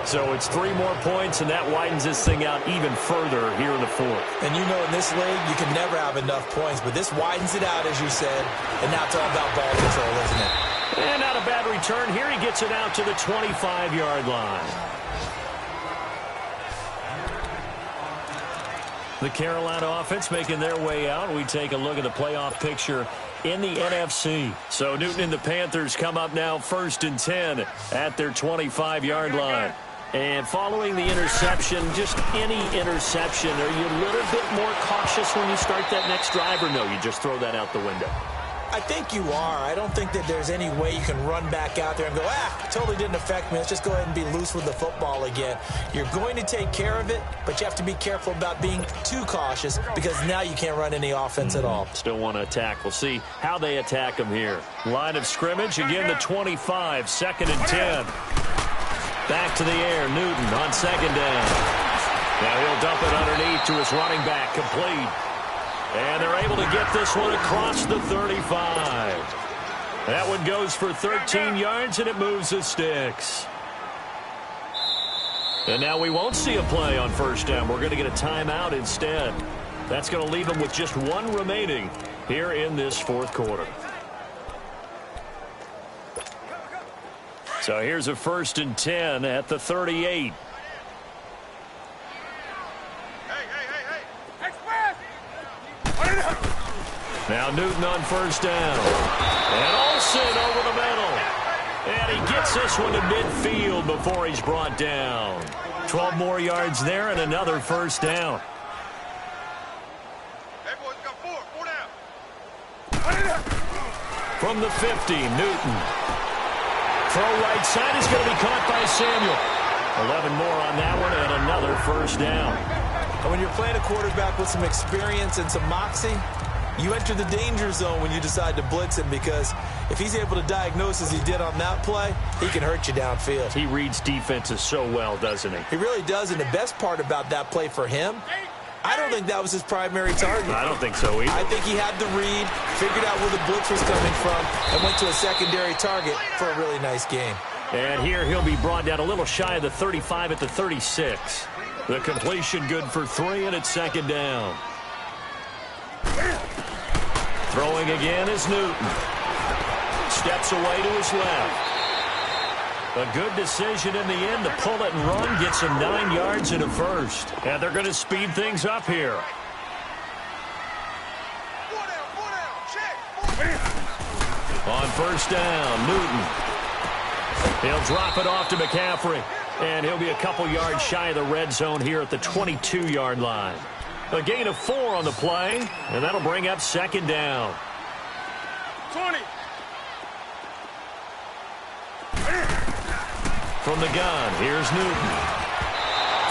So it's 3 more points, and that widens this thing out even further here in the 4th. And you know in this league, you can never have enough points, but this widens it out, as you said, and now it's all about ball control, isn't it? And not a bad return here. He gets it out to the 25-yard line. The Carolina offense making their way out. We take a look at the playoff picture in the NFC. So Newton and the Panthers come up now 1st and 10 at their 25-yard line. And following the interception, just any interception, are you a little bit more cautious when you start that next drive, or no, you just throw that out the window? I think you are. I don't think that there's any way you can run back out there and go, totally didn't affect me. Let's just go ahead and be loose with the football again. You're going to take care of it, but you have to be careful about being too cautious because now you can't run any offense at all. Still want to attack. We'll see how they attack them here. Line of scrimmage, again the 25, 2nd and 10. Back to the air, Newton on 2nd down. Now he'll dump it underneath to his running back, complete. And they're able to get this one across the 35. That one goes for 13 yards, and it moves the sticks. And now we won't see a play on 1st down. We're going to get a timeout instead. That's going to leave them with just 1 remaining here in this 4th quarter. So here's a 1st and 10 at the 38. Now Newton on 1st down. And Olsen over the middle. And he gets this one to midfield before he's brought down. 12 more yards there and another 1st down. From the 50, Newton. Throw right side is going to be caught by Samuel. 11 more on that one and another first down. And when you're playing a quarterback with some experience and some moxie, you enter the danger zone when you decide to blitz him, because if he's able to diagnose as he did on that play, he can hurt you downfield. He reads defenses so well, doesn't he? He really does, and the best part about that play for him, I don't think that was his primary target. I don't think so either. I think he had the read, figured out where the blitz was coming from, and went to a secondary target for a really nice game. And here he'll be brought down a little shy of the 35 at the 36. The completion good for 3, and it's second down. Throwing again is Newton. Steps away to his left. A good decision in the end to pull it and run. Gets him 9 yards and a first. And they're going to speed things up here. On first down, Newton. He'll drop it off to McCaffrey. And he'll be a couple yards shy of the red zone here at the 22-yard line. A gain of 4 on the play, and that'll bring up second down. 20. From the gun, here's Newton.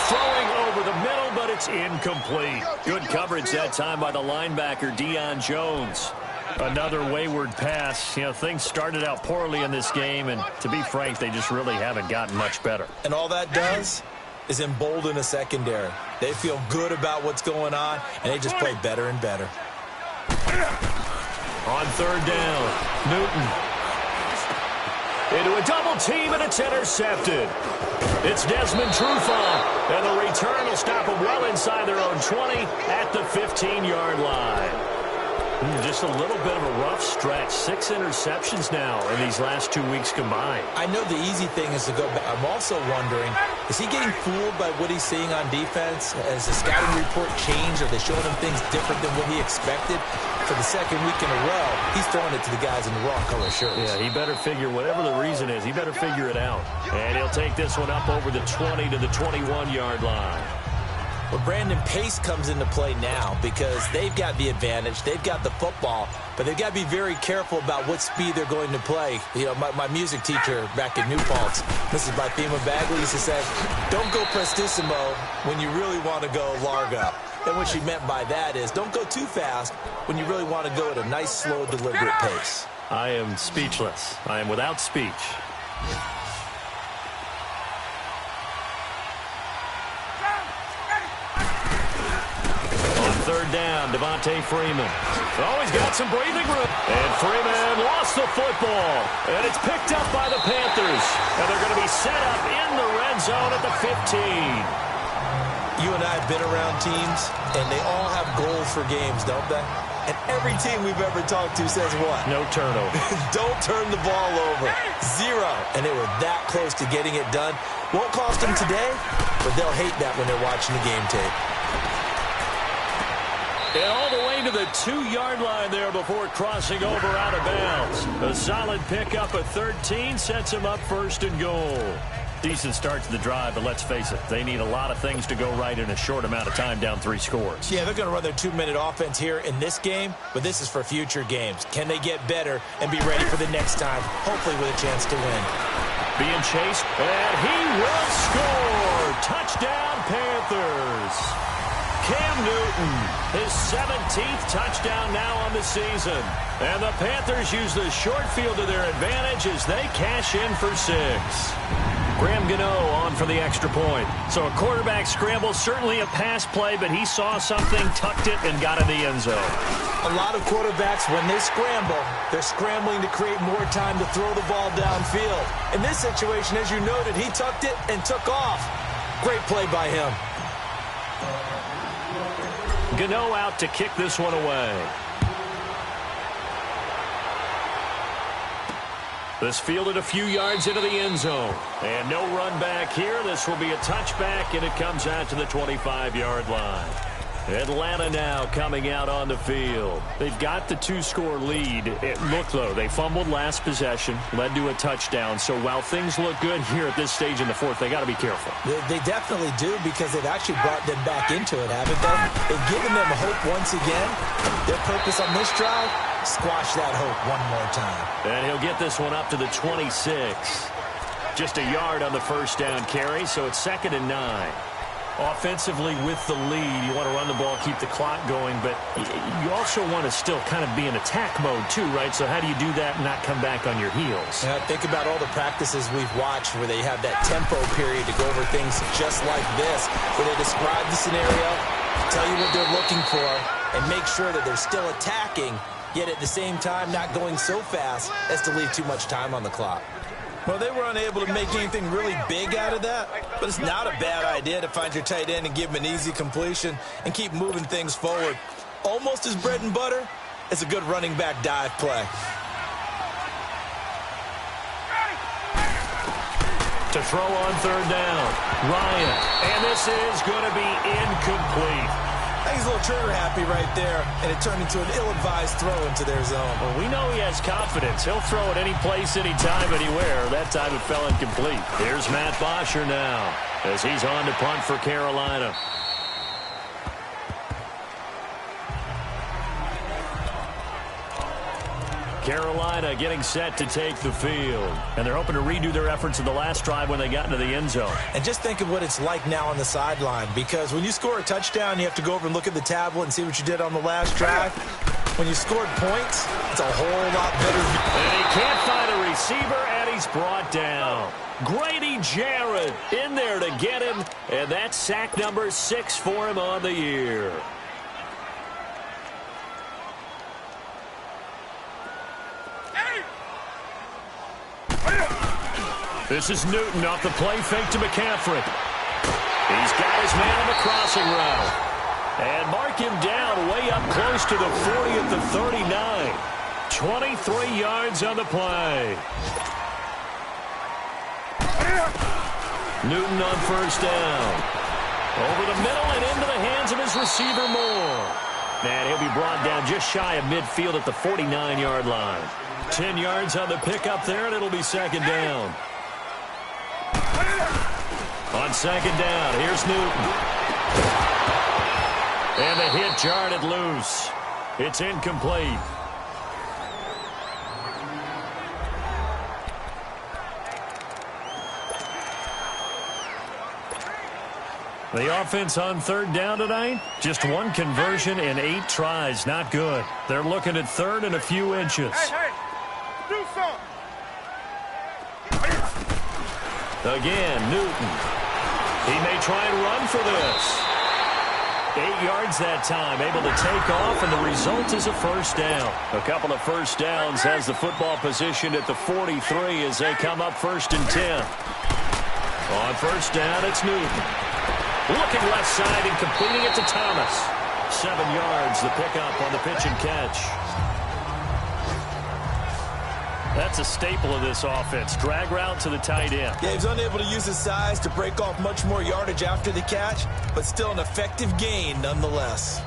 Throwing over the middle, but it's incomplete. Good coverage that time by the linebacker, Deion Jones. Another wayward pass. You know, things started out poorly in this game, and to be frank, they just really haven't gotten much better. And all that does is embolden a secondary. They feel good about what's going on, and they just play better and better. On third down, Newton. Into a double team, and it's intercepted. It's Desmond Trufant, and the return will stop them well inside their own 20 at the 15-yard line. Just a little bit of a rough stretch. 6 interceptions now in these last 2 weeks combined. I know the easy thing is to go back. I'm also wondering, is he getting fooled by what he's seeing on defense? Has the scouting report changed? Are they showing him things different than what he expected? For the second week in a row, he's throwing it to the guys in the wrong color shirts. Yeah, he better figure, whatever the reason is, he better figure it out. And he'll take this one up over the 20 to the 21-yard line. Well, Brandon, pace comes into play now because they've got the advantage. They've got the football, but they've got to be very careful about what speed they're going to play. You know, my music teacher back in New Paltz, Mrs. Barthema Bagley, used to say, don't go prestissimo when you really want to go largo. And what she meant by that is don't go too fast when you really want to go at a nice, slow, deliberate pace. I am speechless. I am without speech. Third down, Devontae Freeman. Oh, he's got some breathing room. And Freeman lost the football. And it's picked up by the Panthers. And they're going to be set up in the red zone at the 15. You and I have been around teams, and they all have goals for games, don't they? And every team we've ever talked to says what? No turnover. Don't turn the ball over. 0. And they were that close to getting it done. Won't cost them today, but they'll hate that when they're watching the game tape. And all the way to the 2-yard line there before crossing over out of bounds. A solid pickup of 13 sets him up first and goal. Decent start to the drive, but let's face it, they need a lot of things to go right in a short amount of time, down 3 scores. Yeah, they're going to run their 2-minute offense here in this game, but this is for future games. Can they get better and be ready for the next time, hopefully with a chance to win? Being chased, and he will score! Touchdown, Panthers! Cam Newton, his 17th touchdown now on the season. And the Panthers use the short field to their advantage as they cash in for 6. Graham Gano on for the extra point. So a quarterback scramble, certainly a pass play, but he saw something, tucked it, and got in the end zone. A lot of quarterbacks, when they scramble, they're scrambling to create more time to throw the ball downfield. In this situation, as you noted, he tucked it and took off. Great play by him. Gano out to kick this one away. This fielded a few yards into the end zone. And no run back here. This will be a touchback, and it comes out to the 25-yard line. Atlanta now coming out on the field. They've got the 2-score lead. Look, though, they fumbled last possession, led to a touchdown. So while things look good here at this stage in the fourth, they got to be careful. They definitely do, because they've actually brought them back into it, haven't they? They've given them hope once again. Their purpose on this drive, squash that hope one more time. And he'll get this one up to the 26. Just a yard on the first down carry, so it's 2nd and 9. Offensively with the lead, you want to run the ball, keep the clock going, but you also want to still kind of be in attack mode too, right? So how do you do that and not come back on your heels? Yeah, think about all the practices we've watched where they have that tempo period to go over things just like this, where they describe the scenario, tell you what they're looking for, and make sure that they're still attacking, yet at the same time not going so fast as to leave too much time on the clock. Well, they were unable to make anything really big out of that, but it's not a bad idea to find your tight end and give him an easy completion and keep moving things forward. Almost as bread and butter as a good running back dive play. To throw on 3rd down, Ryan, and this is going to be incomplete. I think he's a little trigger happy right there, and it turned into an ill-advised throw into their zone. Well, we know he has confidence. He'll throw it any place, anytime, anywhere. That time it fell incomplete. Here's Matt Bosher now as he's on to punt for Carolina. Carolina getting set to take the field. And they're hoping to redo their efforts in the last drive when they got into the end zone. And just think of what it's like now on the sideline, because when you score a touchdown, you have to go over and look at the tablet and see what you did on the last drive. When you scored points, it's a whole lot better. And he can't find a receiver, and he's brought down. Grady Jarrett in there to get him, and that's sack number 6 for him on the year. This is Newton off the play fake to McCaffrey. He's got his man on the crossing route. And mark him down way up close to the 40 at the 39. 23 yards on the play. Newton on 1st down. Over the middle and into the hands of his receiver Moore. And he'll be brought down just shy of midfield at the 49-yard line. 10 yards on the pickup there, and it'll be 2nd down. On 2nd down, here's Newton. And the hit jarred it loose. It's incomplete. The offense on 3rd down tonight, just 1 conversion and 8 tries. Not good. They're looking at 3rd and a few inches. Hey, do something. Again, Newton. He may try and run for this. 8 yards that time, able to take off, and the result is a 1st down. A couple of 1st downs has the football positioned at the 43 as they come up 1st and 10. On 1st down, it's Newton. Looking left side and completing it to Thomas. 7 yards, the pickup on the pitch and catch. That's a staple of this offense. Drag route to the tight end. Yeah, he's unable to use his size to break off much more yardage after the catch, but still an effective gain nonetheless.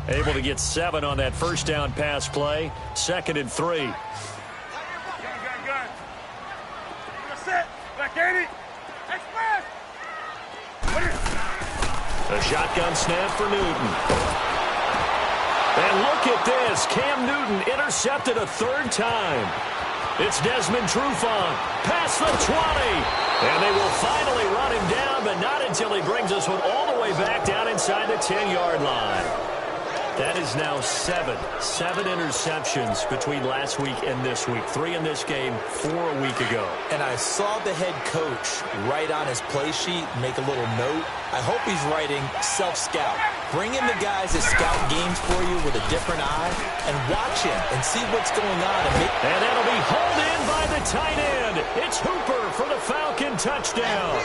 Able to get 7 on that 1st down pass play. 2nd and 3. Gun. Set. Back at it. Express. A shotgun snap for Newton. And look at this. Cam Newton intercepted a 3rd time. It's Desmond Trufant. Past the 20. And they will finally run him down, but not until he brings this one all the way back down inside the 10-yard line. That is now 7 interceptions between last week and this week. 3 in this game, 4 a week ago. And I saw the head coach write on his play sheet, make a little note. I hope he's writing self-scout. Bring in the guys that scout games for you with a different eye and watch him and see what's going on. And that'll be hauled in by the tight end. It's Hooper for the Falcon touchdown.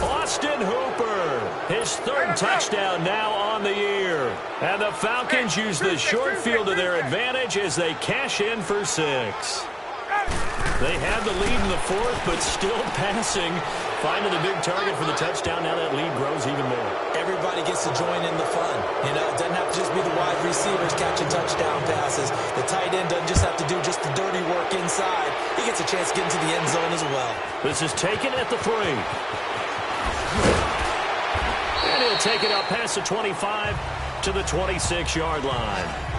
Austin Hooper, his 3rd touchdown now on the year. And the Falcons use the short field to their advantage as they cash in for 6. They had the lead in the fourth, but still passing. Finding the big target for the touchdown. Now that lead grows even more. Everybody gets to join in the fun. You know, it doesn't have to just be the wide receivers catching touchdown passes. The tight end doesn't just have to do just the dirty work inside. He gets a chance to get into the end zone as well. This is taken at the 3. And he'll take it up past the 25 to the 26-yard line.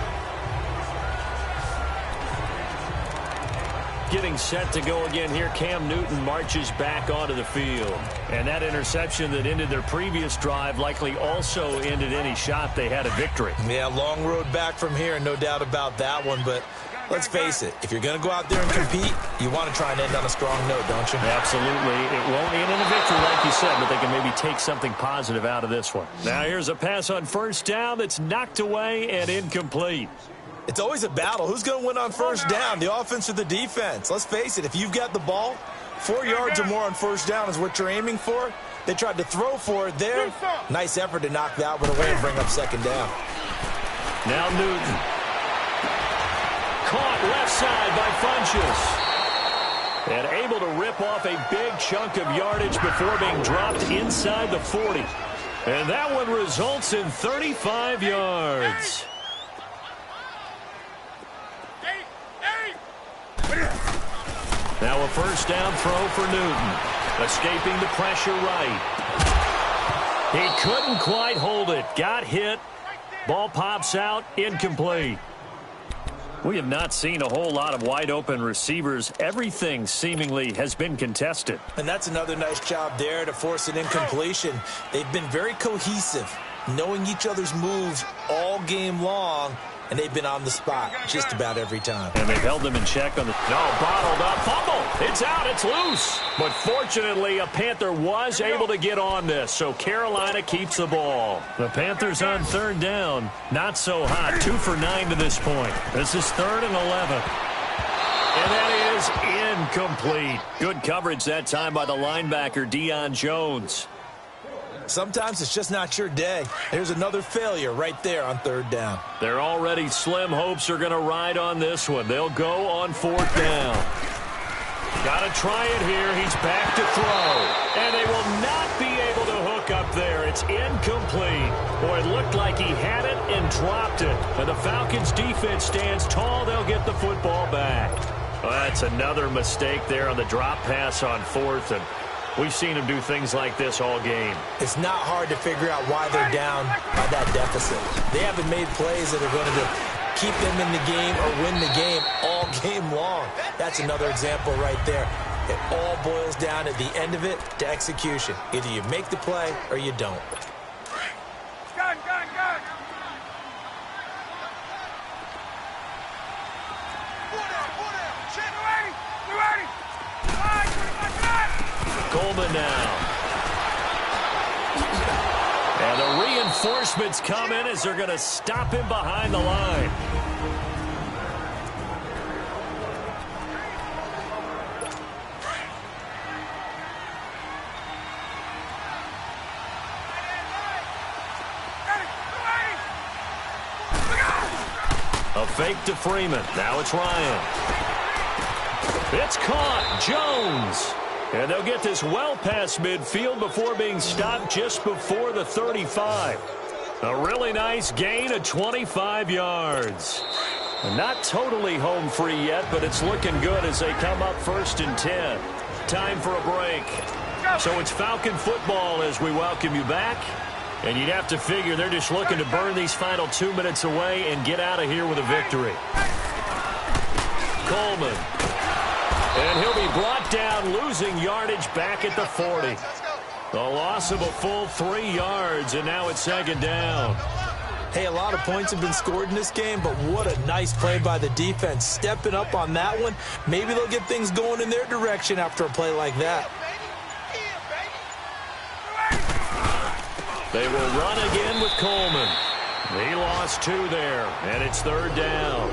Getting set to go again here. Cam Newton marches back onto the field. And that interception that ended their previous drive likely also ended any shot they had a victory. Yeah, long road back from here, no doubt about that one. But let's face it, if you're going to go out there and compete, you want to try and end on a strong note, don't you? Absolutely. It won't end in a victory, like you said, but they can maybe take something positive out of this one. Now here's a pass on first down that's knocked away and incomplete. It's always a battle. Who's going to win on first down, the offense or the defense? Let's face it, if you've got the ball, 4 yards or more on first down is what you're aiming for. They tried to throw for it there. Nice effort to knock that one away and bring up second down. Now Newton. Caught left side by Funchess. And able to rip off a big chunk of yardage before being dropped inside the 40. And that one results in 35 yards. Now a first down throw for Newton. Escaping the pressure right. He couldn't quite hold it. Got hit. Ball pops out. Incomplete. We have not seen a whole lot of wide open receivers. Everything seemingly has been contested. And that's another nice job there to force an incompletion. They've been very cohesive, knowing each other's moves all game long. And they've been on the spot just about every time. And they've held them in check on the... No, bottled up. Fumble. It's out. It's loose. But fortunately, a Panther was able to get on this. So Carolina keeps the ball. The Panthers on third down. Not so hot. 2 for 9 to this point. This is 3rd and 11. And that is incomplete. Good coverage that time by the linebacker, Deion Jones. Sometimes it's just not your day. There's another failure right there on third down. Their already slim hopes are going to ride on this one. They'll go on 4th down. Got to try it here. He's back to throw. And they will not be able to hook up there. It's incomplete. Boy, it looked like he had it and dropped it. And the Falcons defense stands tall. They'll get the football back. Well, that's another mistake there on the drop pass on 4th. And we've seen them do things like this all game. It's not hard to figure out why they're down by that deficit. They haven't made plays that are going to keep them in the game or win the game all game long. That's another example right there. It all boils down at the end of it to execution. Either you make the play or you don't. Gun. We ready. Coleman now. And the reinforcements come in as they're going to stop him behind the line. A fake to Freeman. Now it's Ryan. It's caught. Jones. And they'll get this well past midfield before being stopped just before the 35. A really nice gain of 25 yards. Not totally home free yet, but it's looking good as they come up 1st and 10. Time for a break. So it's Falcon football as we welcome you back. And you'd have to figure they're just looking to burn these final 2 minutes away and get out of here with a victory. Coleman. And he'll be brought down, losing yardage back at the 40. The loss of a full 3 yards, and now it's 2nd down. Hey, a lot of points have been scored in this game, but what a nice play by the defense. Stepping up on that one. Maybe they'll get things going in their direction after a play like that. They will run again with Coleman. He lost 2 there, and it's 3rd down.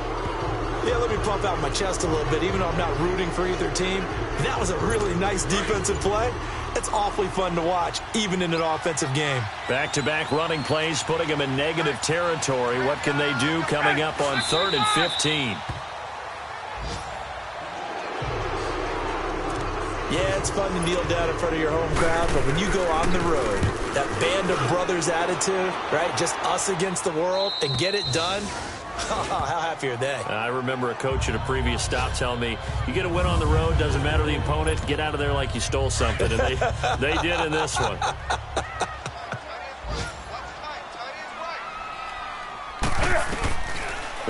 Yeah, let me pump out my chest a little bit, even though I'm not rooting for either team. That was a really nice defensive play. It's awfully fun to watch, even in an offensive game. Back-to-back running plays, putting them in negative territory. What can they do coming up on 3rd and 15? it's fun to kneel down in front of your home crowd, but when you go on the road, that band of brothers attitude, right? Just us against the world and get it done. How happy are they? I remember a coach at a previous stop telling me, you get a win on the road, doesn't matter the opponent, get out of there like you stole something. And they did in this one.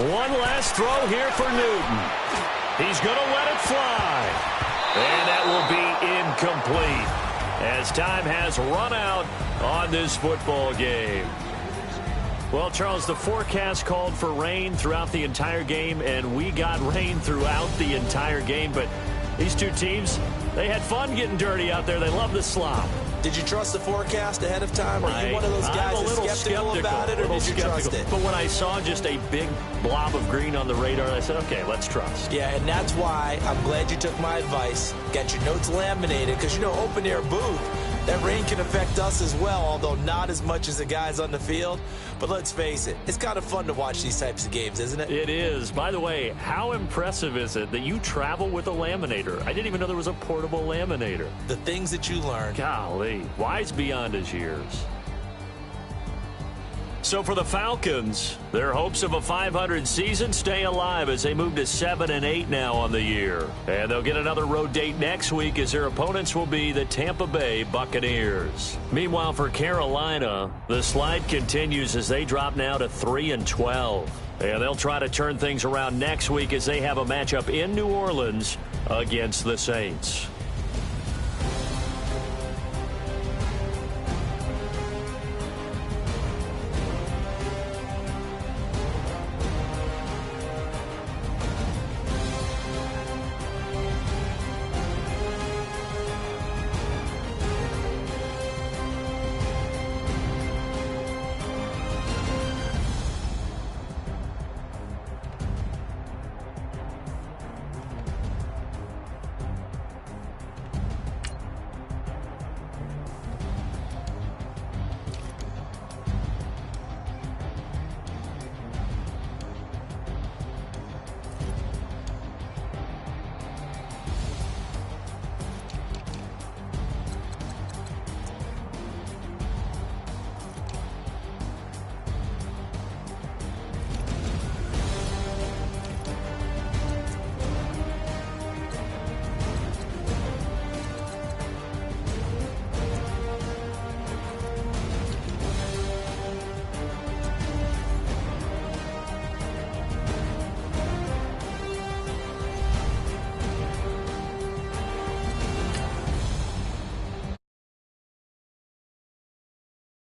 One last throw here for Newton. He's going to let it fly. And that will be incomplete as time has run out on this football game. Well, Charles, the forecast called for rain throughout the entire game, and we got rain throughout the entire game. But these two teams, they had fun getting dirty out there. They love the slop. Did you trust the forecast ahead of time? Are you one of those guys that's skeptical about it, or did you trust it? But when I saw just a big blob of green on the radar, I said, okay, let's trust. Yeah, and that's why I'm glad you took my advice. Got your notes laminated, because, you know, open-air booth, that rain can affect us as well, although not as much as the guys on the field. But let's face it, it's kind of fun to watch these types of games, isn't it? It is. By the way, how impressive is it that you travel with a laminator? I didn't even know there was a portable laminator. The things that you learn. Golly, wise beyond his years. So for the Falcons, their hopes of a 500 season stay alive as they move to 7-8 now on the year. And they'll get another road date next week as their opponents will be the Tampa Bay Buccaneers. Meanwhile, for Carolina, the slide continues as they drop now to 3-12. And they'll try to turn things around next week as they have a matchup in New Orleans against the Saints.